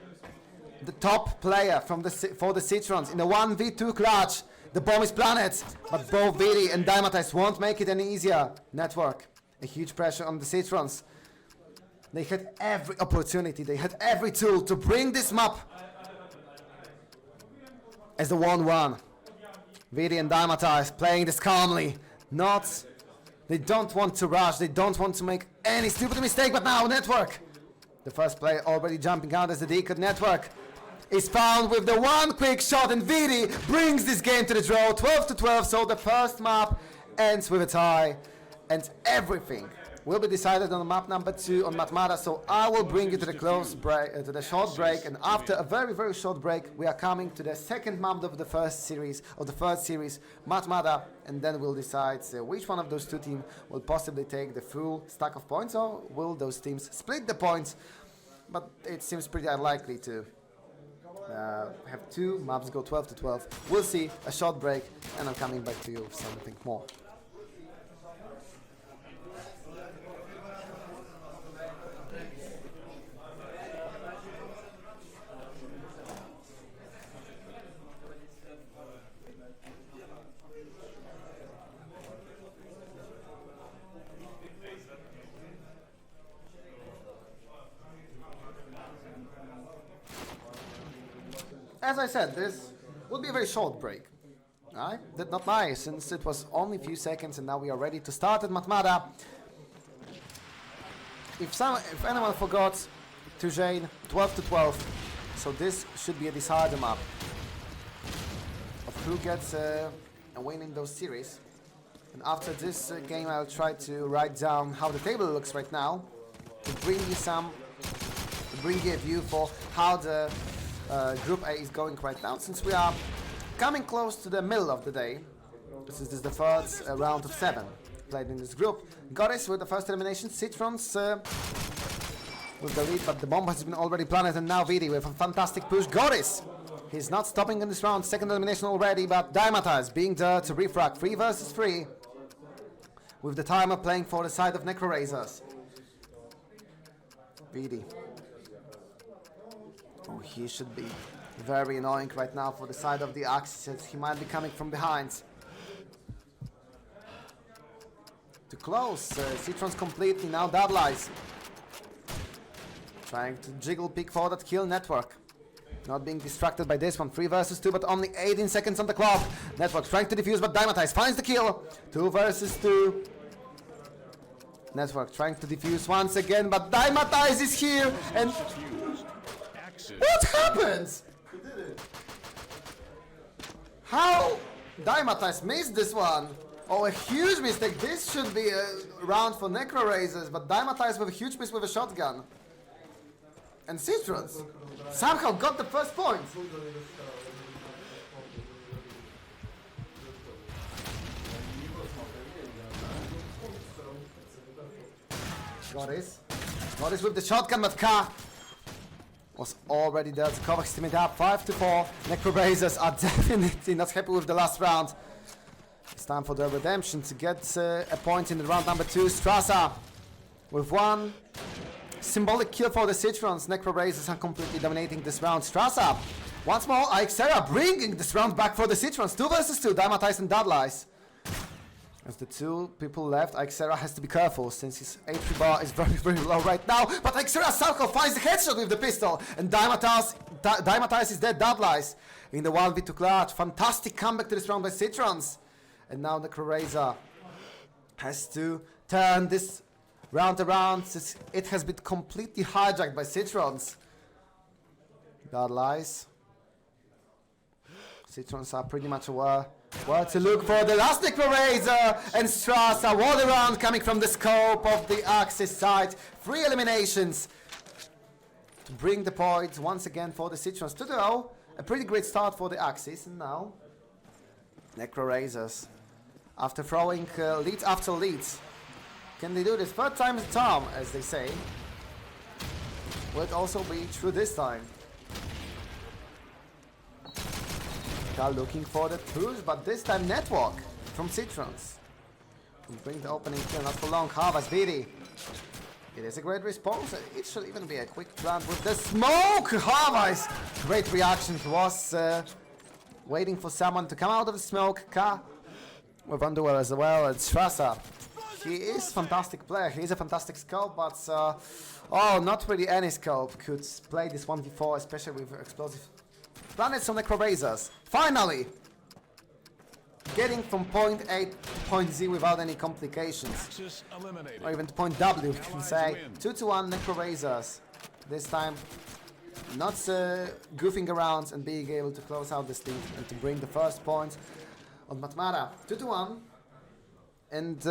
the top player from for the Citrons in the 1v2 clutch. The bomb is planted, but both Vidi and Dymatize won't make it any easier. Network, a huge pressure on the Citrons. They had every opportunity, they had every tool to bring this map as the 1-1. Vidi and Dymatize playing this calmly. They don't want to rush, they don't want to make any stupid mistake, but now Network, the first player already jumping out as the Decode. Network is found with the one quick shot, and Vidi brings this game to the draw. 12-12, so the first map ends with a tie, and everything will be decided on map number 2 on Matmata. So I will bring you to the close break, to the short break, and after a very, very short break, we are coming to the second map of the first series, of the third series, Matmata, and then we'll decide which one of those two teams will possibly take the full stack of points, or will those teams split the points. But it seems pretty unlikely to have two maps go 12-12. We'll see. A short break, and I'm coming back to you with something more. As I said, this will be a very short break. I did not lie, since it was only a few seconds, and now we are ready to start at Matmata. If anyone forgot, Tujane, 12-12, so this should be a decider map of who gets a win in those series. And after this game, I'll try to write down how the table looks right now, to bring you a view for how the Group A is going right now, since we are coming close to the middle of the day. This is the third round of 7 played in this group. Goris with the first elimination, Citrons with the lead, but the bomb has been already planted, and now Vidi with a fantastic push. Goris, he's not stopping in this round, second elimination already, but Dymatize being there to refrag. 3 versus 3, with the timer playing for the side of NecroRaisers. Vidi. Oh, he should be very annoying right now for the side of the Axis. He might be coming from behind. To close, Citrons completely, now Dadlies. Trying to jiggle pick for that kill. Network not being distracted by this one. 3 versus 2, but only 18 seconds on the clock. Network trying to defuse, but Dymatize finds the kill. 2 versus 2. Network trying to defuse once again, but Dymatize is here, and what happens? How Dymatize missed this one? Oh, a huge mistake. This should be a round for NecroRaisers, but Dymatize with a huge miss with a shotgun. And Citrons somehow got the first point. Goris with the shotgun, but Ka was already there to cover his teammate up. 5-4. NecroRaisers are definitely not happy with the last round. It's time for the redemption to get a point in the round number 2. Strasa with one symbolic kill for the Citrons. NecroRaisers are completely dominating this round. Strasa once more. Ixera bringing this round back for the Citrons. 2 versus 2. Dymatize and Dadlies. As the two people left, Xera has to be careful since his HP bar is very, very low right now. But Xera Circle finds the headshot with the pistol. And Dymatize is dead. Dudlies in the 1v2 clutch. Fantastic comeback to this round by Citrons. And now NecroRaiser has to turn this round around since it has been completely hijacked by Citrons. Dudlies. Citrons are pretty much aware where to look for the last NecroRaiser, and Strasser wall around coming from the scope of the Axis side. 3 eliminations to bring the points once again for the Citrons. 2-0, a pretty great start for the Axis, and now NecroRaisers, after throwing leads after leads, can they do this? Third time is the charm, as they say. Will it also be true this time? Looking for the push, but this time Network from Citrons will bring the opening kill, not for long. Harvest VD. It is a great response. It should even be a quick plant with the smoke. Harvest, great reaction. He was waiting for someone to come out of the smoke. Ka with underwear as well. And Strasser, he is a fantastic player. He is a fantastic scope, but oh, not really any scope could play this 1v4, especially with explosive planets on NecroRaisers. Finally getting from point A to point Z without any complications. Or even to point W, we can say. 2-1 NecroRaisers. This time not goofing around and being able to close out this thing and to bring the first point on Matmara. 2-1. And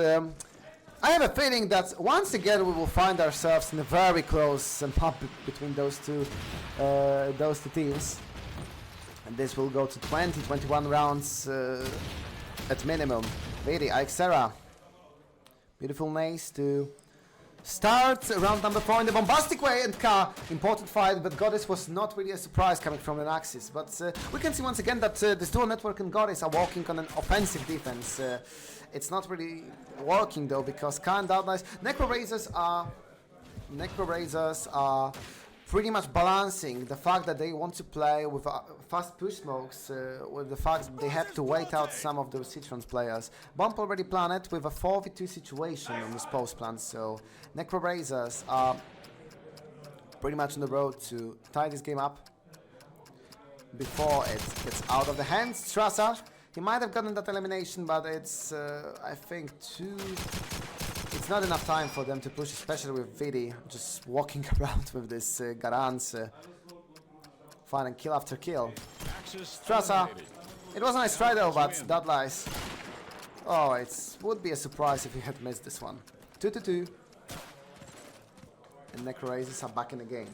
I have a feeling that once again we will find ourselves in a very close map between those two teams. And this will go to 20-21 rounds at minimum. Really, Xera. Beautiful nace to start round number 4 in the bombastic way, and Ka, important fight, but Goddess was not really a surprise coming from an Axis. But we can see once again that this dual Network and Goddess are working on an offensive defense. It's not really working though, because Ka and Dudlies, NecroRaisers are pretty much balancing the fact that they want to play with fast push smokes with the fact that they have to wait out some of those Citrons players. Bomb already planned with a 4v2 situation on this post plan, so NecroRaisers are pretty much on the road to tie this game up before it gets out of the hands. Strasser, he might have gotten that elimination, but it's I think it's not enough time for them to push, especially with Vidi just walking around with this Garance, finding kill after kill. Strasser, it was a nice try though, but Dudlies. Oh, it would be a surprise if he had missed this one. 2-2. And NecroRaisers are back in the game.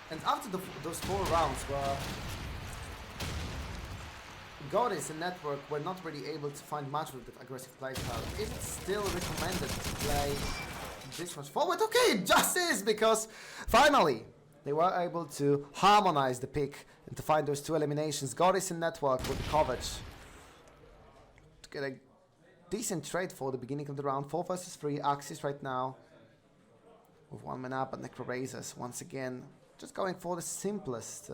And after those 4 rounds where Goddess and Network were not really able to find much with the aggressive playstyle, is it still recommended to play this much forward? Okay, it just is, because finally they were able to harmonize the pick and to find those 2 eliminations. Goddess and Network with the coverage to get a decent trade for the beginning of the round. 4 versus 3 Axis right now with 1 man up, but NecroRaisers once again just going for the simplest,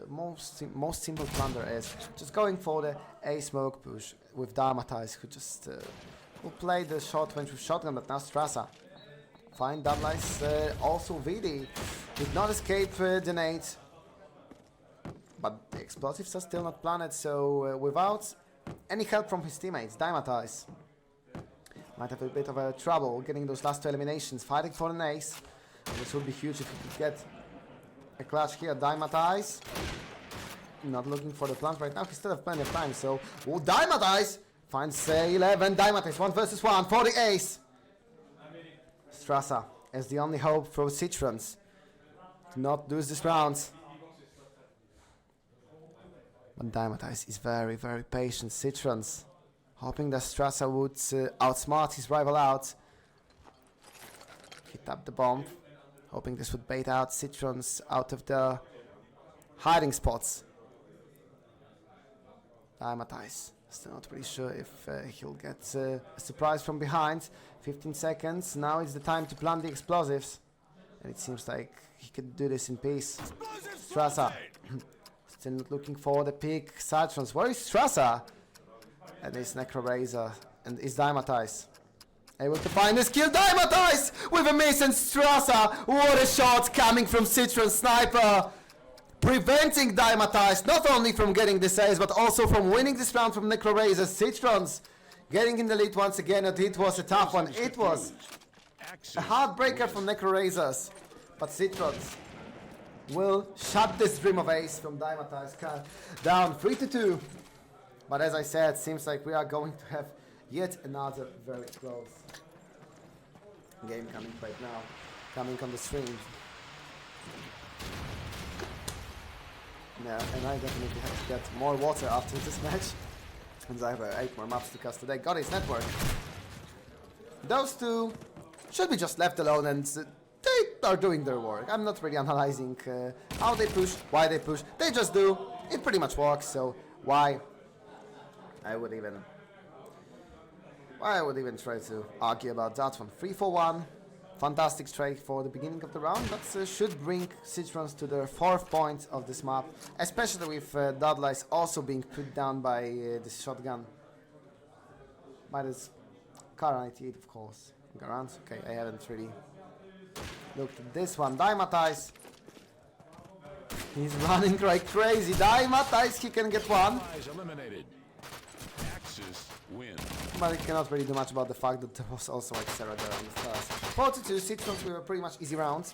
most simple plan there is. Just going for the A smoke push with Dymatize, who just will play the short range with shotgun, but now Strasser. Fine Dudlies, also Vidi did not escape the nade, but the explosives are still not planted, so without any help from his teammates, Dymatize might have a bit of a trouble getting those last 2 eliminations, fighting for an ace. This would be huge if he could get a clutch here. Dymatize not looking for the plant right now. He still have plenty of time, so Dymatize finds 11. Dymatize 1 versus 1 for the ace. Strasser is the only hope for Citrons to not lose this round. But Dymatize is very, very patient. Citrons hoping that Strasser would outsmart his rival out. Hit up the bomb, hoping this would bait out Citrons out of the hiding spots. Dymatize, still not really sure if he'll get a surprise from behind. 15 seconds, now it's the time to plant the explosives. And it seems like he could do this in peace. Strasser. Still not looking for the pick. Citrons. Where is Strasser? And it's NecroRaiser. And it's Dymatize. Able to find this kill. Dymatize with a miss, and Strasser. What a shot coming from Citron Sniper. Preventing Dymatize not only from getting this ace, but also from winning this round from NecroRaisers. Citrons getting in the lead once again, and it was a tough one. It was a heartbreaker from NecroRaisers, but Citrons will shut this dream of ace from Dymatize down 3-2. But as I said, seems like we are going to have yet another very close game coming right now, coming on the stream. Yeah, and I definitely have to get more water after this match. And I have 8 more maps to cast today. Got his network. Those two should be just left alone, and they are doing their work. I'm not really analyzing how they push, why they push. They just do. It pretty much works, so why I would even try to argue about that one. 3-4-1. Fantastic strike for the beginning of the round, but should bring Citrons to their 4th point of this map, especially with Dudley's also being put down by this shotgun. By this car 98, of course. Garant. Okay, I haven't really looked at this one. Dymatize. He's running like crazy. Dymatize, he can get one. Eliminated. Axis win. But I cannot really do much about the fact that there was also like Sarah there on the first. 42 Citrons were pretty much easy rounds.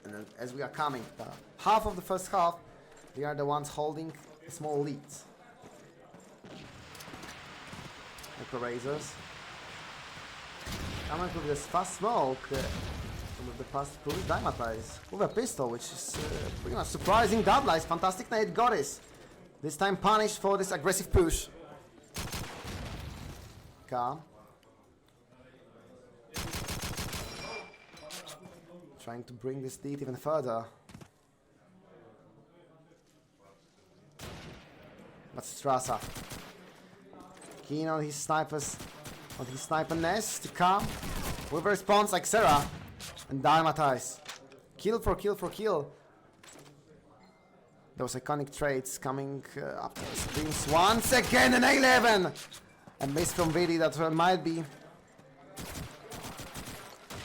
And then as we are coming, half of the first half, we are the ones holding a small lead. NecroRaisers. Coming with this fast smoke. With the fast push, Dymatize with a pistol, which is pretty much surprising. Dudley's fantastic nade Goddess. This time punished for this aggressive push. Trying to bring this lead even further. But Strasser keen on his snipers, on his sniper nest to come with a response like Sarah and Dymatize. Kill for kill for kill. Those iconic traits coming up to the screens once again, an 11! A miss from Vidi that might be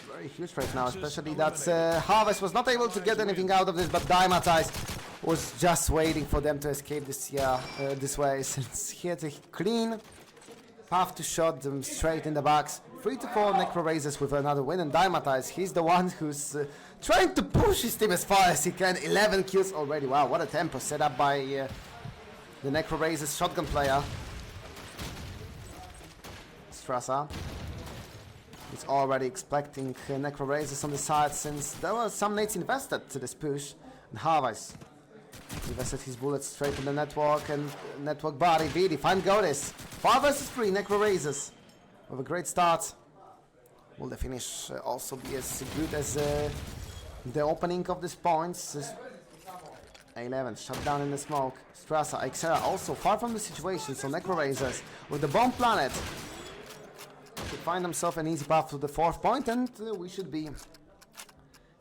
very huge right now, especially that Harvest was not able to get anything out of this, but Dymatize was just waiting for them to escape this way, since he had a clean path to shot them straight in the box. 3-4 NecroRaisers with another win, and Dymatize, he's the one who's trying to push his team as far as he can. 11 kills already. Wow, what a tempo set up by the NecroRaisers shotgun player. Strasser. He's already expecting NecroRaisers on the side, since there were some nades invested to this push. And Harvest invested his bullets straight in the network, and network body. Vidi, find Goddess. 4 versus 3 NecroRaisers with a great start. Will the finish also be as good as the opening of these points? 11 shut down in the smoke. Strasser, Xera also far from the situation, so NecroRaisers with the bomb planet to find himself an easy path to the 4th point, and we should be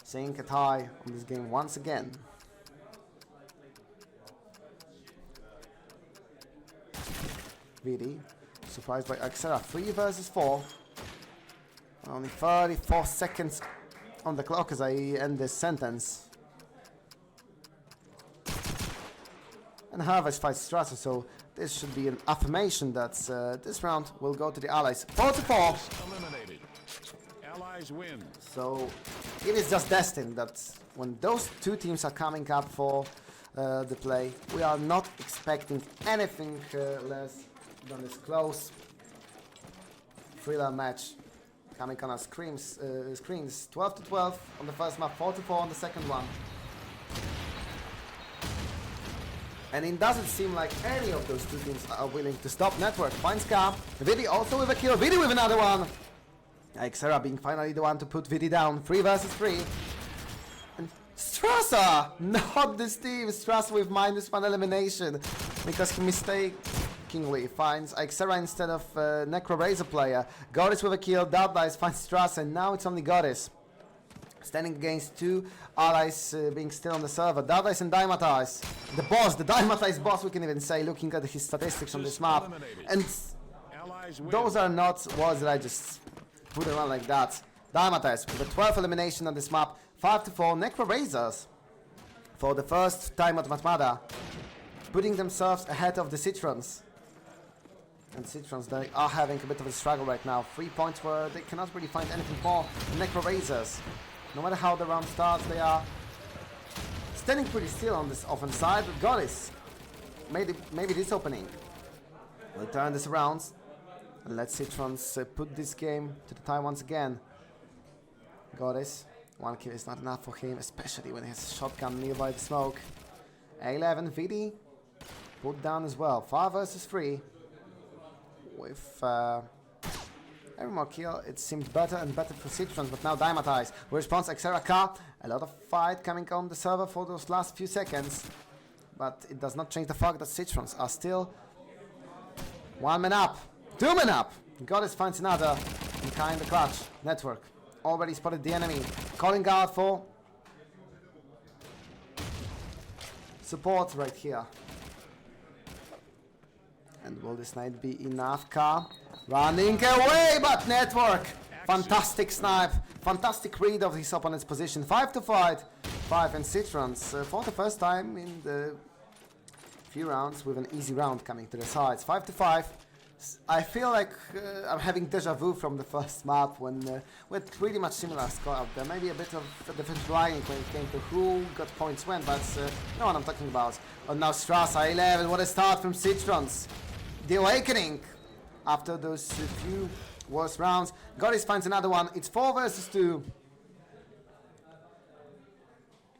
saying a tie on this game once again. Vidi, surprised by Xera. 3 versus 4. Only 34 seconds on the clock as I end this sentence. And Harvest fights Strasser, so this should be an affirmation that this round will go to the Allies. 4-4. Eliminated. Allies win. So it is just destined that when those two teams are coming up for the play, we are not expecting anything less than this close thriller match coming on our screens. 12-12 on the first map, 4-4 on the second one. And it doesn't seem like any of those two teams are willing to stop network. Finds Ka. Vidi also with a kill. Vidi with another one. Xera being finally the one to put Vidi down. 3 versus 3. And Strasser! Not this team. Strasser with -1 elimination. Because he mistakenly finds Xera instead of NecroRaiser player. Goddess with a kill. Dudley's finds Strasser. And now it's only Goddess. Standing against two allies being still on the server. Dadice and Dymatize. The boss, the Dymatize boss, we can even say, looking at his statistics on this map. And Allies win. those are not words that I just put around like that. Dymatize with the 12th elimination on this map. 5-4 NecroRaisers for the first time at Matmada, putting themselves ahead of the Citrons. And Citrons, they are having a bit of a struggle right now. 3 points where they cannot really find anything more. NecroRaisers, no matter how the round starts, they are standing pretty still on this offense side. But Goddess, maybe this opening will turn this around and let Citrons put this game to the tie once again. Goddess, 1 kill is not enough for him, especially when he has a shotgun nearby the smoke. A11 VD put down as well. 5 versus 3. With every more kill, it seems better and better for Citrons, but now Dymatize responds XeraK. A lot of fight coming on the server for those last few seconds, but it does not change the fact that Citrons are still 1 man up, 2 men up. Goddess finds another in kind of clutch. Network already spotted the enemy, calling out for support right here. And will this night be enough? Car running away, but Network, fantastic snipe, fantastic read of his opponent's position. 5-5, 5 and Citrons for the first time in the few rounds with an easy round coming to the sides. 5-5. I feel like I'm having deja vu from the first map when we had pretty much similar score out there. Maybe a bit of a different lying when it came to who got points when, but you know what I'm talking about. And now Strasser 11, what a start from Citrons. The awakening after those few worst rounds. Goddess finds another one. It's 4 versus 2.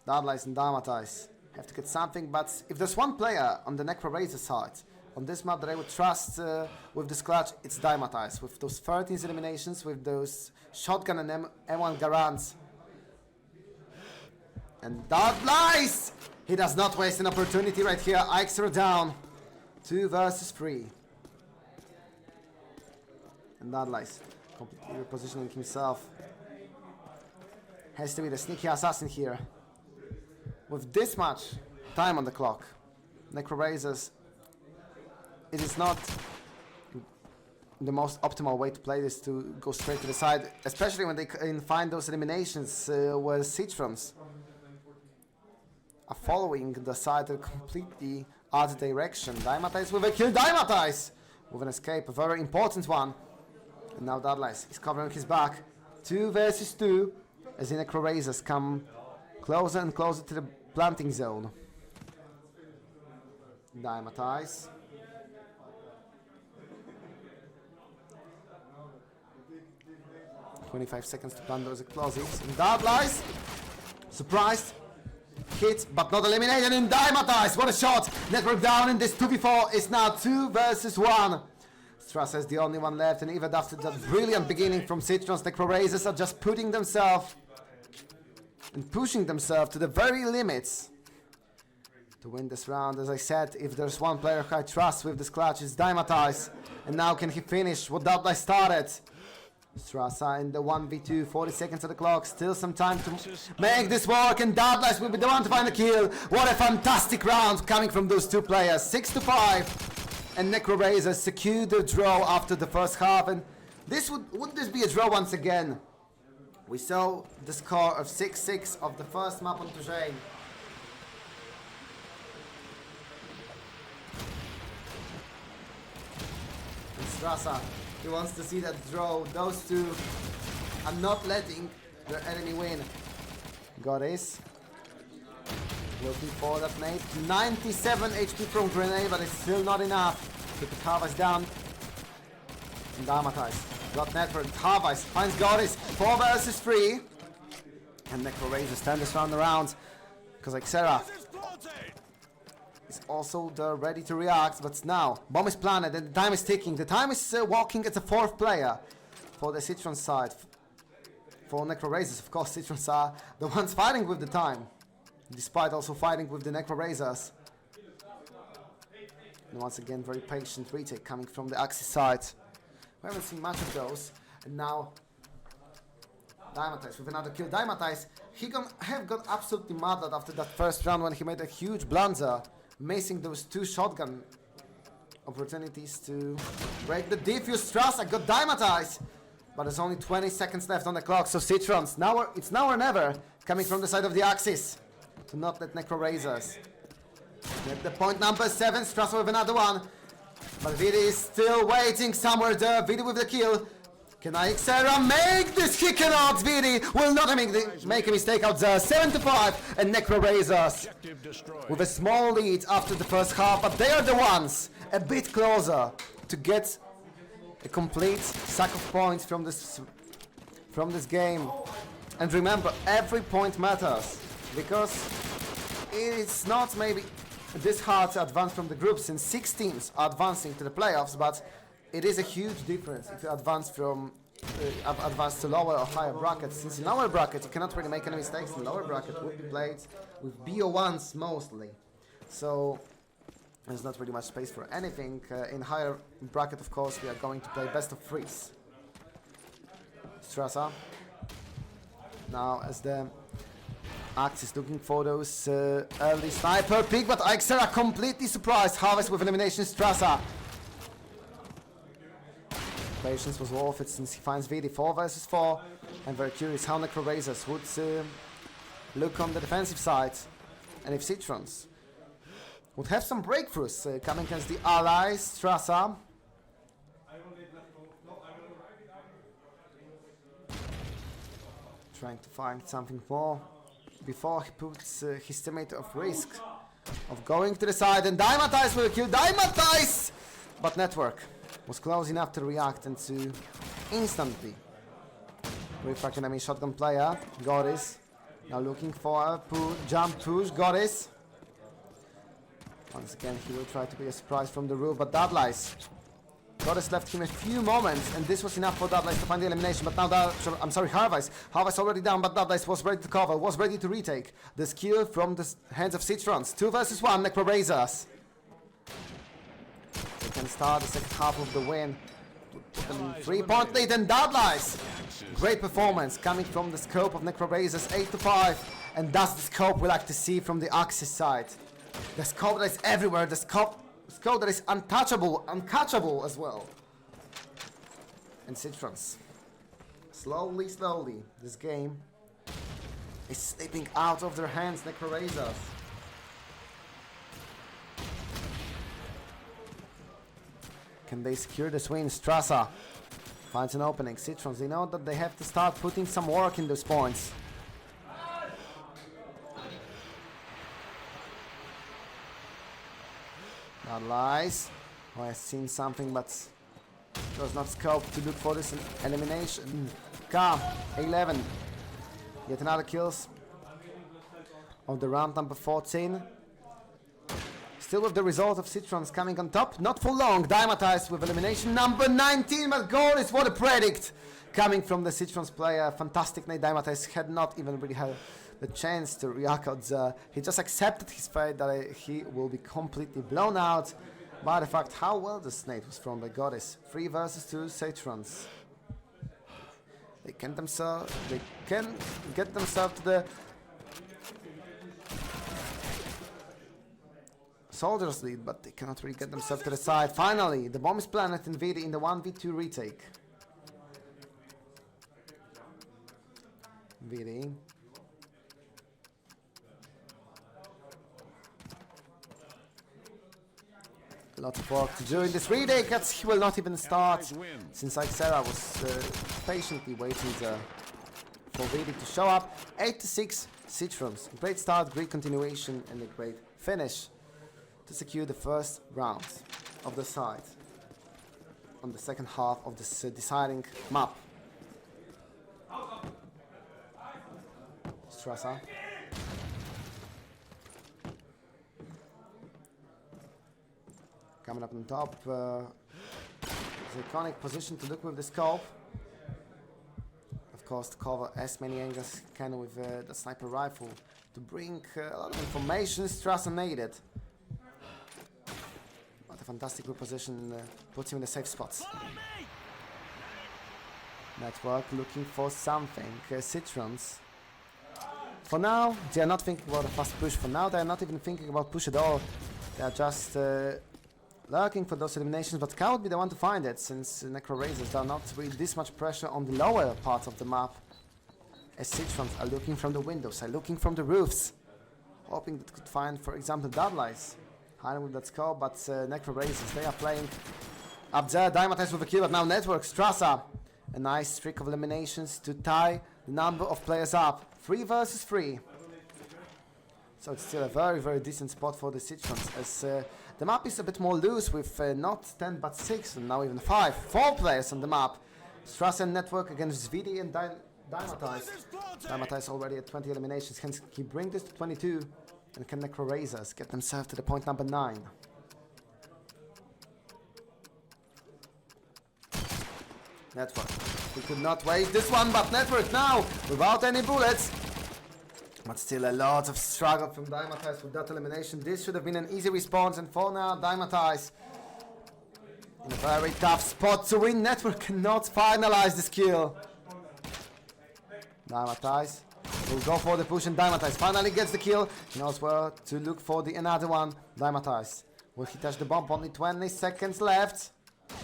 Dadice and Dymatize have to get something, but if there's one player on the NecroRaiser side on this map that I would trust with this clutch, it's Dymatize. With those 13 eliminations, with those shotgun and M1 Garants. And Dadice! He does not waste an opportunity right here. Ixer down. 2 versus 3. And Dadice completely repositioning himself. Has to be the sneaky assassin here. With this much time on the clock, NecroRaisers, it is not the most optimal way to play this, to go straight to the side, especially when they can find those eliminations where Citrons are following the side in a completely odd direction. Dymatize with a kill, Dymatize with an escape, a very important one. And now Dadice is covering his back. 2 versus 2 as the NecroRaisers come closer and closer to the planting zone. Dymatize. "25 seconds to plant those explosives." And Dadice, surprised, hit but not eliminated. And Dymatize, what a shot! Network down, and this 2v4 is now 2 versus 1. Strasser is the only one left, and even after that brilliant beginning from Citrons, NecroRaisers are just putting themselves and pushing themselves to the very limits to win this round. As I said, if there's one player who I trust with this clutch, it's Dymatize. And now can he finish what Dadice started? Strasser in the 1v2, 40 seconds of the clock, still some time to make this work, and Dadice will be the one to find the kill. What a fantastic round coming from those two players. 6-5, and NecroRaisers secured the draw after the first half, and this would this be a draw once again? We saw the score of 6-6 of the first map on Tujain. And Strasser, he wants to see that draw. Those two are not letting their enemy win. Goddess looking for that nade. 97 HP from grenade, but it's still not enough to put Harvest down. And Dymatize got Network. Harvest finds Goddess. 4 versus 3. And NecroRaisers turn this round around because Xera is also there ready to react, but now bomb is planted and the time is ticking. The time is walking as a 4th player for the Citron side. For NecroRaisers, of course, Citrons are the ones fighting with the time, despite also fighting with the NecroRaisers. And once again, very patient retake coming from the Axis side. We haven't seen much of those, and now Dymatize with another kill. Dymatize, he have got absolutely mad after that first round when he made a huge blunder, missing those 2 shotgun opportunities to break the defuse. Strasa got Dymatize, but there's only 20 seconds left on the clock, so Citrons, it's now or never, coming from the side of the Axis to not let NecroRaisers get the point number 7. Strasa with another one, but Vidi is still waiting somewhere there. Vidi with the kill. Can NecroRaisers make this? He cannot. Vidi will not make a mistake out there. 7-5, and NecroRaisers with a small lead after the first half, but they are the ones a bit closer to get a complete sack of points from this game. And remember, every point matters, because it's not maybe this hard to advance from the group since 6 teams are advancing to the playoffs, but it is a huge difference if you advance from advance to lower or higher brackets, since in lower bracket you cannot really make any mistakes. In lower bracket would be played with BO1s mostly, so there's not really much space for anything. In higher bracket, of course, we are going to play best of 3s. Strasa now as the Axis looking for those early sniper pick, but Ixera completely surprised. Harvest with elimination. Strasa. Patience was worth it since he finds Vidi 4 versus 4. I'm very curious how NecroRaisers would look on the defensive side, and if Citrons would have some breakthroughs coming against the allies. Strasa trying to find something more before he puts his teammate at risk of going to the side, and Dymatize will kill Dymatize! But Network was close enough to react and to instantly refract enemy shotgun player. Goddess now looking for a jump push. Goddess. Once again, he will try to be a surprise from the roof, but Dadlice. Goddess left him a few moments, and this was enough for Dadlice to find the elimination. But now, Harvice. Harvice already down, but Dadlice was ready to cover, was ready to retake the skill from the hands of Citrons. 2 versus 1, NecroRaisers. They can start the second half of the win. 3-point lead, and Dadlice. Great performance coming from the scope of NecroRaisers, 8-5, and that's the scope we like to see from the Axis side. The scope that is everywhere, the scope that is untouchable, uncatchable as well. And Citrons, slowly, this game is slipping out of their hands. NecroRaisers. Can they secure this win? Strasa finds an opening. Citrons, they know that they have to start putting some work in those points. That lies. Oh, I've seen something, but it was not scoped to look for this elimination. K11. Yet another kills of the round number 14. Still with the result of Citrons coming on top. Not for long. Dymatize with elimination number 19. But goal is what a predict coming from the Citrons player. Fantastic night. Dymatize had not even really had the chance to react out there. He just accepted his fate that he will be completely blown out by the fact how well the snake was thrown by Goddess. 3 versus 2 Citrons. They can get themselves to the soldiers lead, but they cannot really get themselves to the side. Finally, the bomb is planted in Vidi in the 1v2 retake. Vidi. Lots of work to do in this retake, as he will not even start, since Ixera was patiently waiting for Vidi to show up. 8-6 Citrons. Great start, great continuation, and a great finish to secure the first round of the side on the second half of this deciding map. Strasa. Coming up on top, the iconic position to look with the scope. Of course, to cover as many angles as can with the sniper rifle to bring a lot of information. Strasa needed. But a fantastic position puts him in the safe spots. Network looking for something. Citrons. For now, they are not thinking about a fast push. For now, they are not even thinking about push at all. They are just lurking for those eliminations, but Cow would be the one to find it, since NecroRaisers, there are not really this much pressure on the lower parts of the map. As Citrons are looking from the windows, are looking from the roofs, hoping that could find, for example, Dudleys. Hiding with that score, but NecroRaisers, they are playing up there. Dymatize with a kill, but now Network, Strasser. A nice streak of eliminations to tie the number of players up. 3 versus 3. So it's still a very, very decent spot for the Citrons, as the map is a bit more loose with not 10 but 6 and now even 5. 4 players on the map. Strasser and Network against VD and Dymatize. Dymatize already at 20 eliminations. Can he bring this to 22? And can NecroRaisers get themselves to the point number 9? Network. We could not wait this one, but Network now without any bullets. But still a lot of struggle from Dymatize with that elimination. This should have been an easy response, and for now Dymatize in a very tough spot to win. Network cannot finalize this kill. Dymatize will go for the push, and Dymatize finally gets the kill. He knows where to look for the another one. Dymatize. Will he touch the bomb? Only 20 seconds left.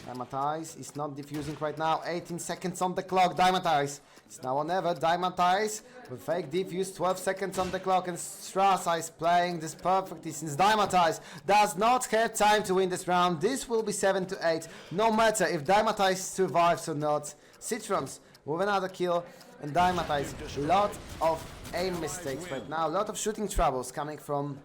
Dymatize is not defusing right now. 18 seconds on the clock. Dymatize. It's now or never. Dymatize with fake defuse. 12 seconds on the clock, and Strasser is playing this perfectly, since Dymatize does not have time to win this round. This will be 7-8, no matter if Dymatize survives or not. Citrons with another kill, and Dymatize, a lot of aim mistakes right now, a lot of shooting troubles coming from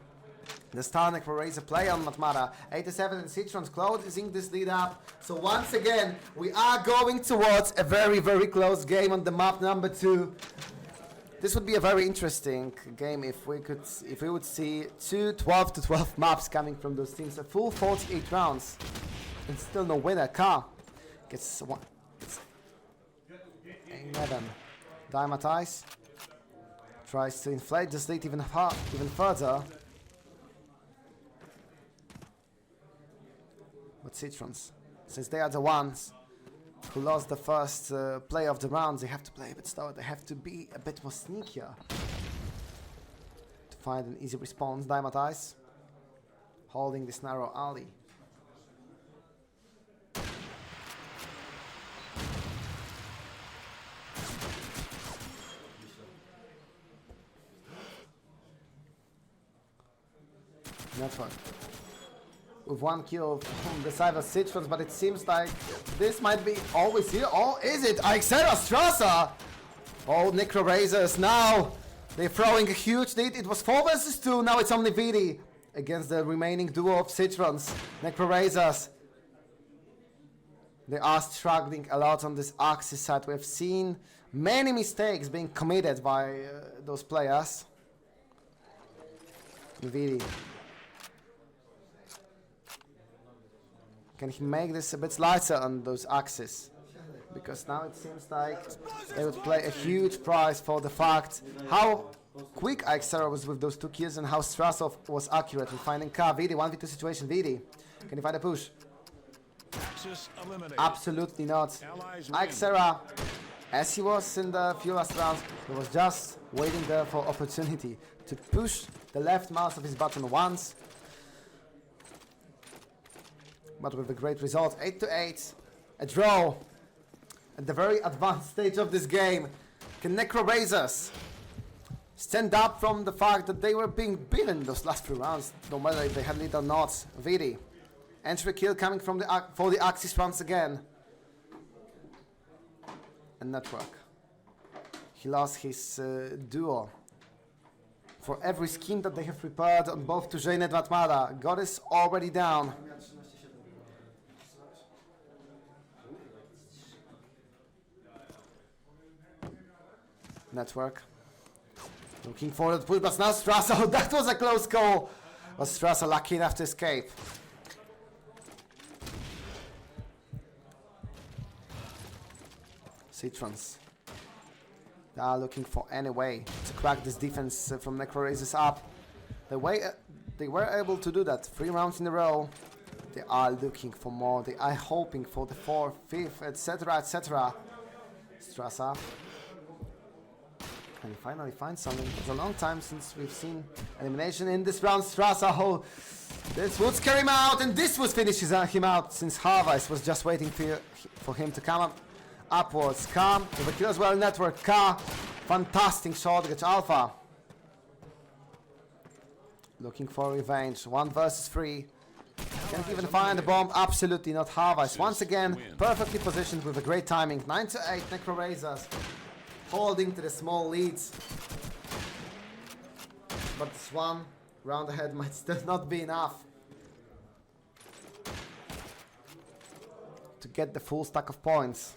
the star NecroRaiser play on Matmata. 87 and Citrons closing this lead up. So once again, we are going towards a very, very close game on the map number 2. This would be a very interesting game if we would see 2 12-12 maps coming from those teams. A full 48 rounds and still no winner. Car gets 11. Dymatize tries to inflate this lead even further. But Citrons, since they are the ones who lost the first play of the round, they have to play a bit slower. They have to be a bit more sneakier to find an easy response. Dymatize holding this narrow alley. Network with 1 kill from the side of Citrons, but it seems like this might be always here. Oh, is it? Ixera, Strasser! Oh, NecroRaisers now! They're throwing a huge lead. It was 4 versus 2, now it's only VD against the remaining duo of Citrons. NecroRaisers, they are struggling a lot on this Axis side. We've seen many mistakes being committed by those players. VD. Can he make this a bit lighter on those axes? Because now it seems like they would play a huge price for the fact how quick Ixera was with those 2 kills and how Strasser was accurate in finding K. VD, 1v2 situation. VD, can he find a push? Absolutely not. Ixera, as he was in the few last rounds, he was just waiting there for opportunity to push the left mouse of his button once. But with a great result, 8-8, a draw at the very advanced stage of this game. Can NecroRaisers stand up from the fact that they were being beaten those last 3 rounds, no matter if they had lead or not? VD, entry kill coming from for the Axis once again. And Network, he lost his duo. For every scheme that they have prepared on both Tujain and Matmata, God is already down. Network looking for the push, but now Strasser. Oh, that was a close call. Was Strasser lucky enough to escape? Citrons, they are looking for any way to crack this defense from NecroRaisers up. The way they were able to do that 3 rounds in a row, they are looking for more. They are hoping for the 4th, 5th, etc., etc. Strasser. Can he finally find something? It's a long time since we've seen elimination in this round. Strasser, oh, this would scare him out, and this would finish him out since Harvest was just waiting for him to come up upwards. K with a kill as well. Network. K, fantastic shot against Alpha. Looking for revenge. 1 versus 3. Can't even find the bomb. Absolutely not. Harvest once again perfectly positioned with a great timing. 9-8. NecroRaisers holding to the small leads. But this one round ahead might still not be enough to get the full stack of points.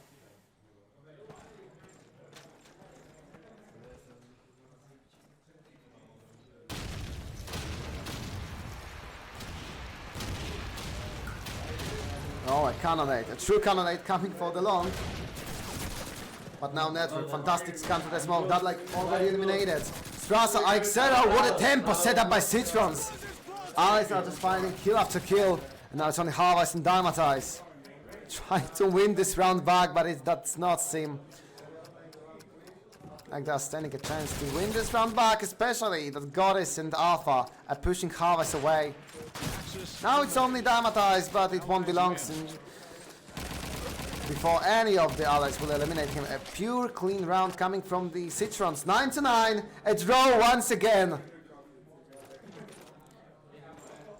Oh, a cannonade, a true cannonade coming for the long. But now Network, fantastic scan to the smoke, that like already eliminated. Strasser, Ixera, what a tempo set up by Citrons. Allies are just finding kill after kill. And now it's only Harvest and Dymatize. Trying to win this round back, but it does not seem like they're standing a chance to win this round back, especially that Goddess and Alpha are pushing Harvest away. Now it's only Dymatize, but it won't be long before any of the allies will eliminate him. A pure clean round coming from the Citrons. 9-9, a draw once again.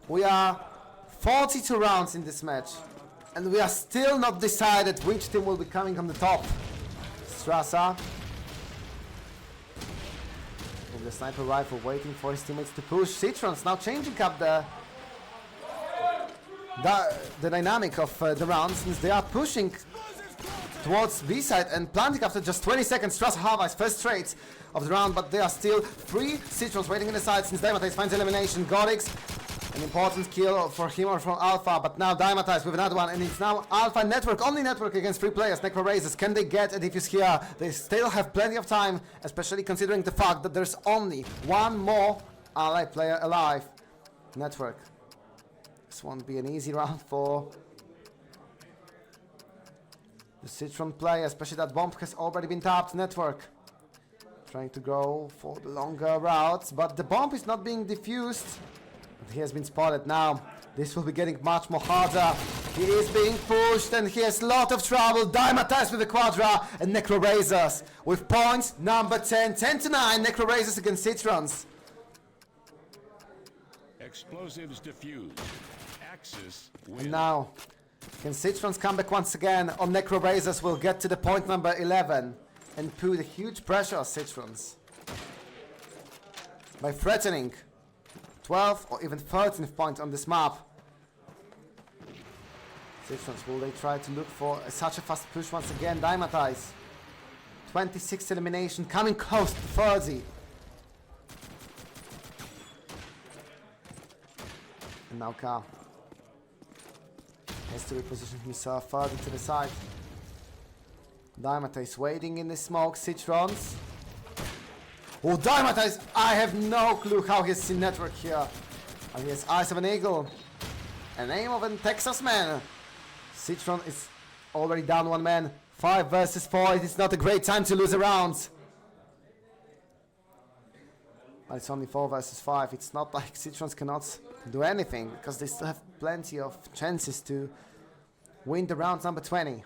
We are 42 rounds in this match, and we are still not decided which team will be coming on the top. Strasser with the sniper rifle waiting for his teammates to push. Citrons now changing up the dynamic of the round, since they are pushing towards B side and planting after just 20 seconds. Strasser Harvest first trades of the round, but there are still 3 Citrons waiting in the side since Dymatize finds elimination. Godix, an important kill for him or from Alpha, but now Dymatize with another one, and it's now Alpha Network, only Network against 3 players. NecroRaisers, can they get a defuse here? They still have plenty of time, especially considering the fact that there's only 1 more ally player alive. Network. This won't be an easy round for the Citron player, especially that bomb has already been tapped. Network trying to go for the longer routes, but the bomb is not being diffused. But he has been spotted now. This will be getting much more harder. He is being pushed and he has a lot of trouble. Dymatize with the Quadra, and NecroRaisers with points number 10. 10-9, NecroRaisers against Citrons. Explosives diffused. Axis wins. And now, can Citrons come back once again, or NecroRaisers will get to the point number 11 and put a huge pressure on Citrons by threatening 12th or even 13th point on this map. Citrons, will they try to look for such a fast push once again? Dymatize, 26th elimination, coming close to 30. And now K has to reposition himself further to the side. Dymatize waiting in the smoke. Citrons. Oh, Dymatize! I have no clue how he has seen Network here. And he has eyes of an eagle. An aim of a Texas man. Citron is already down 1 man. 5 versus 4. It is not a great time to lose a round. But it's only 4 versus 5. It's not like Citrons cannot do anything, because they still have plenty of chances to win the round number 20.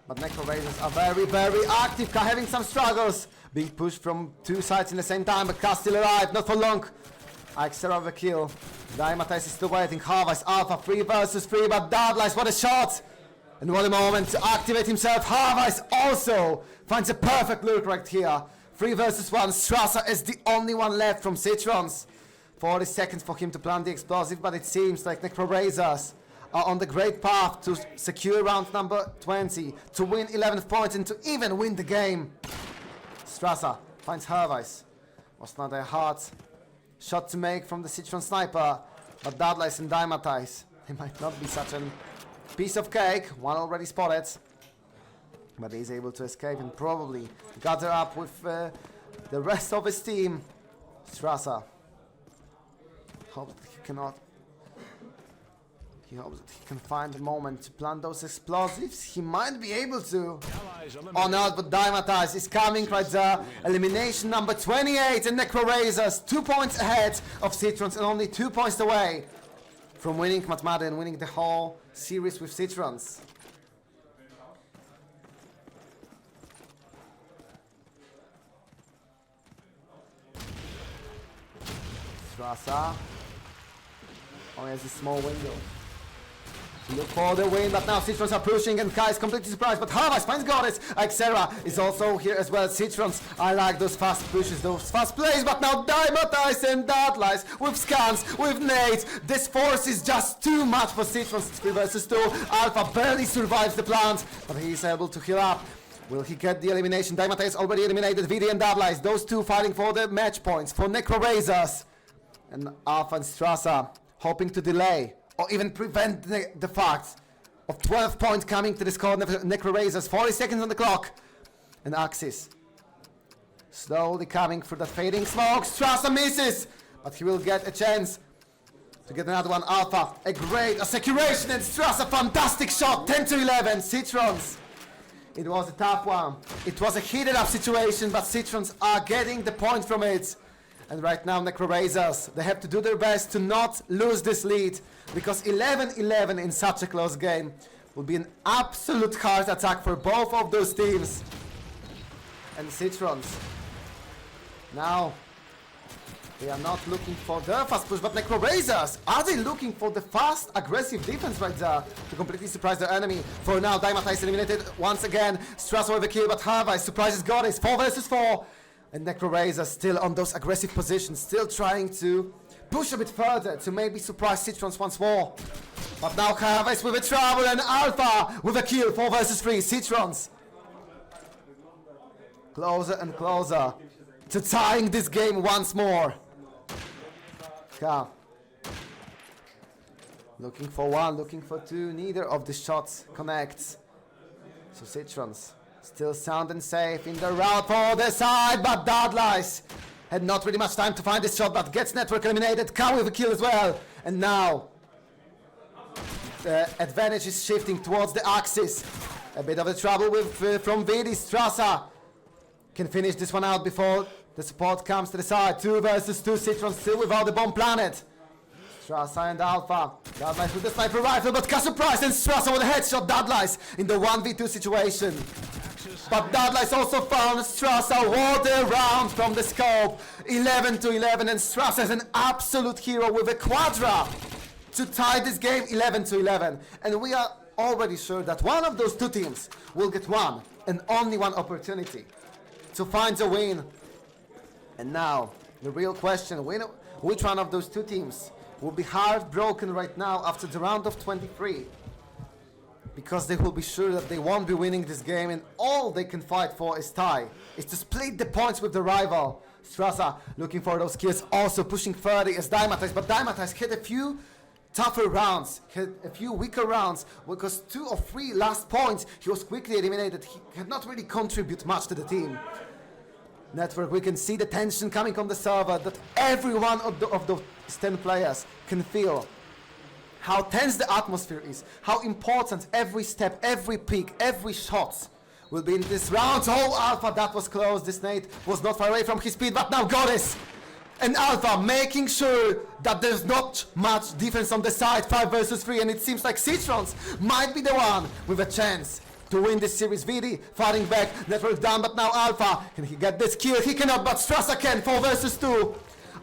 But NecroRaisers are very, very active. K having some struggles. Being pushed from 2 sides in the same time, but K still alive. Not for long. Ixera of a kill. Dymatize is still waiting. Harvest Alpha 3 versus 3, but Dadlice, what a shot! And what a moment to activate himself. Harvest also finds a perfect lure right here. 3 versus 1. Strasser is the only one left from Citrons. 40 seconds for him to plant the explosive, but it seems like NecroRaisers are on the great path to secure round number 20, to win 11th point and to even win the game. Strasser finds Harvest. Was not a hard shot to make from the Citron sniper, but Dadlice and Dymatize, they might not be such a piece of cake. One already spotted, but he's able to escape and probably gather up with the rest of his team. Strasser, hope he He hopes that he can find a moment to plant those explosives. He might be able to. Oh no, but Dymatize is coming right there. Elimination number 28 and NecroRaisers 2 points ahead of Citrons and only 2 points away from winning Matmata and winning the whole series with Citrons. Strasa only has a small window to look for the win, but now Citrons are pushing and Kai is completely surprised, but Harvest finds Goddess. Xera is also here as well. Citrons, I like those fast pushes, those fast plays, but now Dymatize and Dartlies with scans, with nades. This force is just too much for Citrons. It's 3 versus 2. Alpha barely survives the plant, but he is able to heal up. Will he get the elimination? Dymatize already eliminated VD and Dartlies. Those two fighting for the match points for NecroRaisers. And Alpha and Strasa hoping to delay or even prevent the fact of 12 points coming to the score. NecroRaisers, 40 seconds on the clock. And Axis slowly coming through the fading smoke. Strasa misses, but he will get a chance to get another one. Alpha, a great securation, and Strasa, fantastic shot. 10 to 11, Citrons. It was a tough one. It was a heated up situation, but Citrons are getting the point from it. And right now, NecroRaisers, they have to do their best to not lose this lead, because 11-11 in such a close game will be an absolute heart attack for both of those teams. And Citrons, now, they are not looking for their fast push, but NecroRaisers, are they looking for the fast, aggressive defense right there to completely surprise their enemy? For now, Dymatize eliminated once again. Strasser with a kill, but Harvey surprises Goddess. 4 versus 4. And NecroRaisers still on those aggressive positions, still trying to push a bit further to maybe surprise Citrons once more. But now Harvest with a trouble and Alpha with a kill. 4 versus 3. Citrons closer and closer to tying this game once more. Looking for 1, looking for 2. Neither of the shots connects. So Citrons still sound and safe in the route for the side, but Dartlies had not really much time to find this shot, but gets network eliminated. Ka with a kill as well. And now the advantage is shifting towards the Axis. A bit of a trouble with from Vidi. Strasa can finish this one out before the support comes to the side. 2 versus 2. Citrons still without the bomb planet. Strasa and Alpha. Dartlies with the sniper rifle, but Ka surprised, and Strasa with a headshot. Dartlies in the 1v2 situation. But Dartlies also found Strasa water round from the scope. 11-11, and Strasa is an absolute hero with a quadra to tie this game 11-11. And we are already sure that one of those two teams will get one and only one opportunity to find a win. And now, the real question, which one of those two teams will be heartbroken right now after the round of 23? Because they will be sure that they won't be winning this game, and all they can fight for is tie. Is to split the points with the rival. Strasa looking for those kills, also pushing 30 as Dymatize, but Dymatize hit a few tougher rounds, hit a few weaker rounds, because 2 or 3 last points he was quickly eliminated. He had not really contributed much to the team. Network, we can see the tension coming on the server, that every one of those 10 players can feel how tense the atmosphere is, how important every step, every peak, every shot will be in this round. Oh, Alpha, that was close. This nade was not far away from his speed, but now Goddess and Alpha making sure that there's not much defense on the side. 5 versus 3, and it seems like Citrons might be the one with a chance to win this series. VD fighting back, Network down, but now Alpha, can he get this kill? He cannot, but Strasa can. 4 versus 2.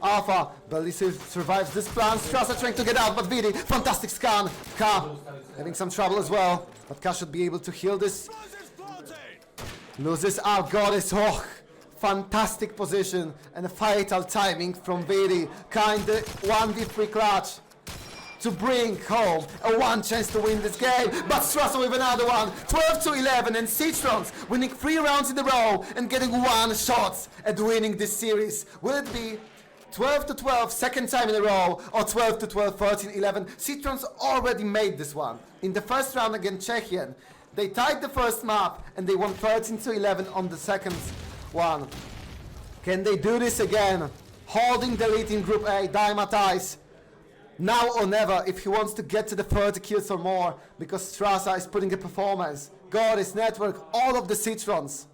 Alpha barely survives this plan. Strasa trying to get out, but VD, fantastic scan. Ka having some trouble as well, but Ka should be able to heal this. Loses out Goddess. Oh, fantastic position and a fatal timing from VD. Ka in the 1v3 clutch to bring home a 1 chance to win this game, but Strasa with another one. 12-11, and Citrons winning 3 rounds in a row and getting 1 shot at winning this series. Will it be 12-12 second time in a row, or 12-12 13-11? Citrons already made this one in the first round against Czechian. They tied the first map and they won 13-11 on the second one. Can they do this again? Holding the lead in Group A, Dymatize now or never if he wants to get to the 30 kills or more, because Strasser is putting a performance. Goddess, Network, all of the Citrons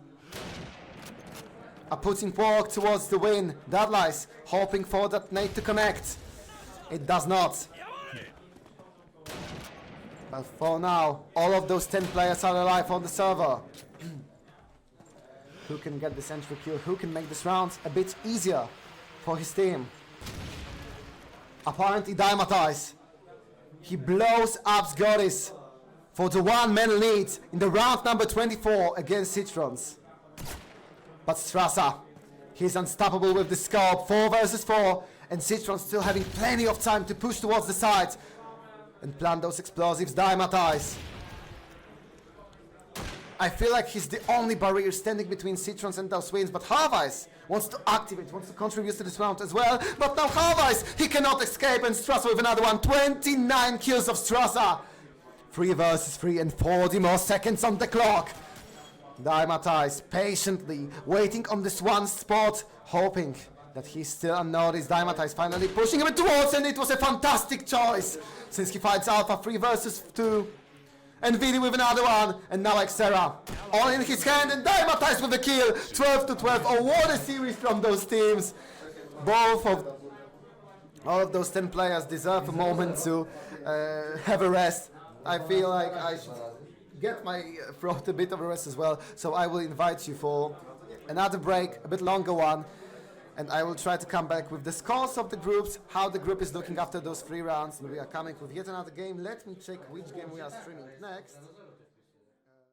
are putting work towards the win. Deadlies hoping for that nade to connect. It does not. But for now, all of those 10 players are alive on the server. Who can get this entry kill? Who can make this round a bit easier for his team? Apparently Dymatize. He blows up Goddess for the one-man lead in the round number 24 against Citrons. But Strasser, he's unstoppable with the scope. 4 versus 4, and Citrons still having plenty of time to push towards the side and plant those explosives. Dymatize. I feel like he's the only barrier standing between Citrons and those wins, but Harvice wants to activate, wants to contribute to this round as well. But now Harvice, he cannot escape, and Strasser with another one. 29 kills of Strasser. 3 versus 3 and 40 more seconds on the clock. Dymatize patiently waiting on this one spot, hoping that he's still unnoticed. Dymatize finally pushing him towards, and it was a fantastic choice since he fights Alpha. 3 versus 2. And Vidi with another one, and now Xera all in his hand, and Dymatize with the kill. 12 to 12. Oh, what a series from those teams. All of those 10 players deserve a moment to have a rest. I feel like I should get my throat a bit of a rest as well, so I will invite you for another break, a bit longer one, and I will try to come back with the scores of the groups, how the group is looking after those 3 rounds, and we are coming with yet another game. Let me check which game we are streaming next.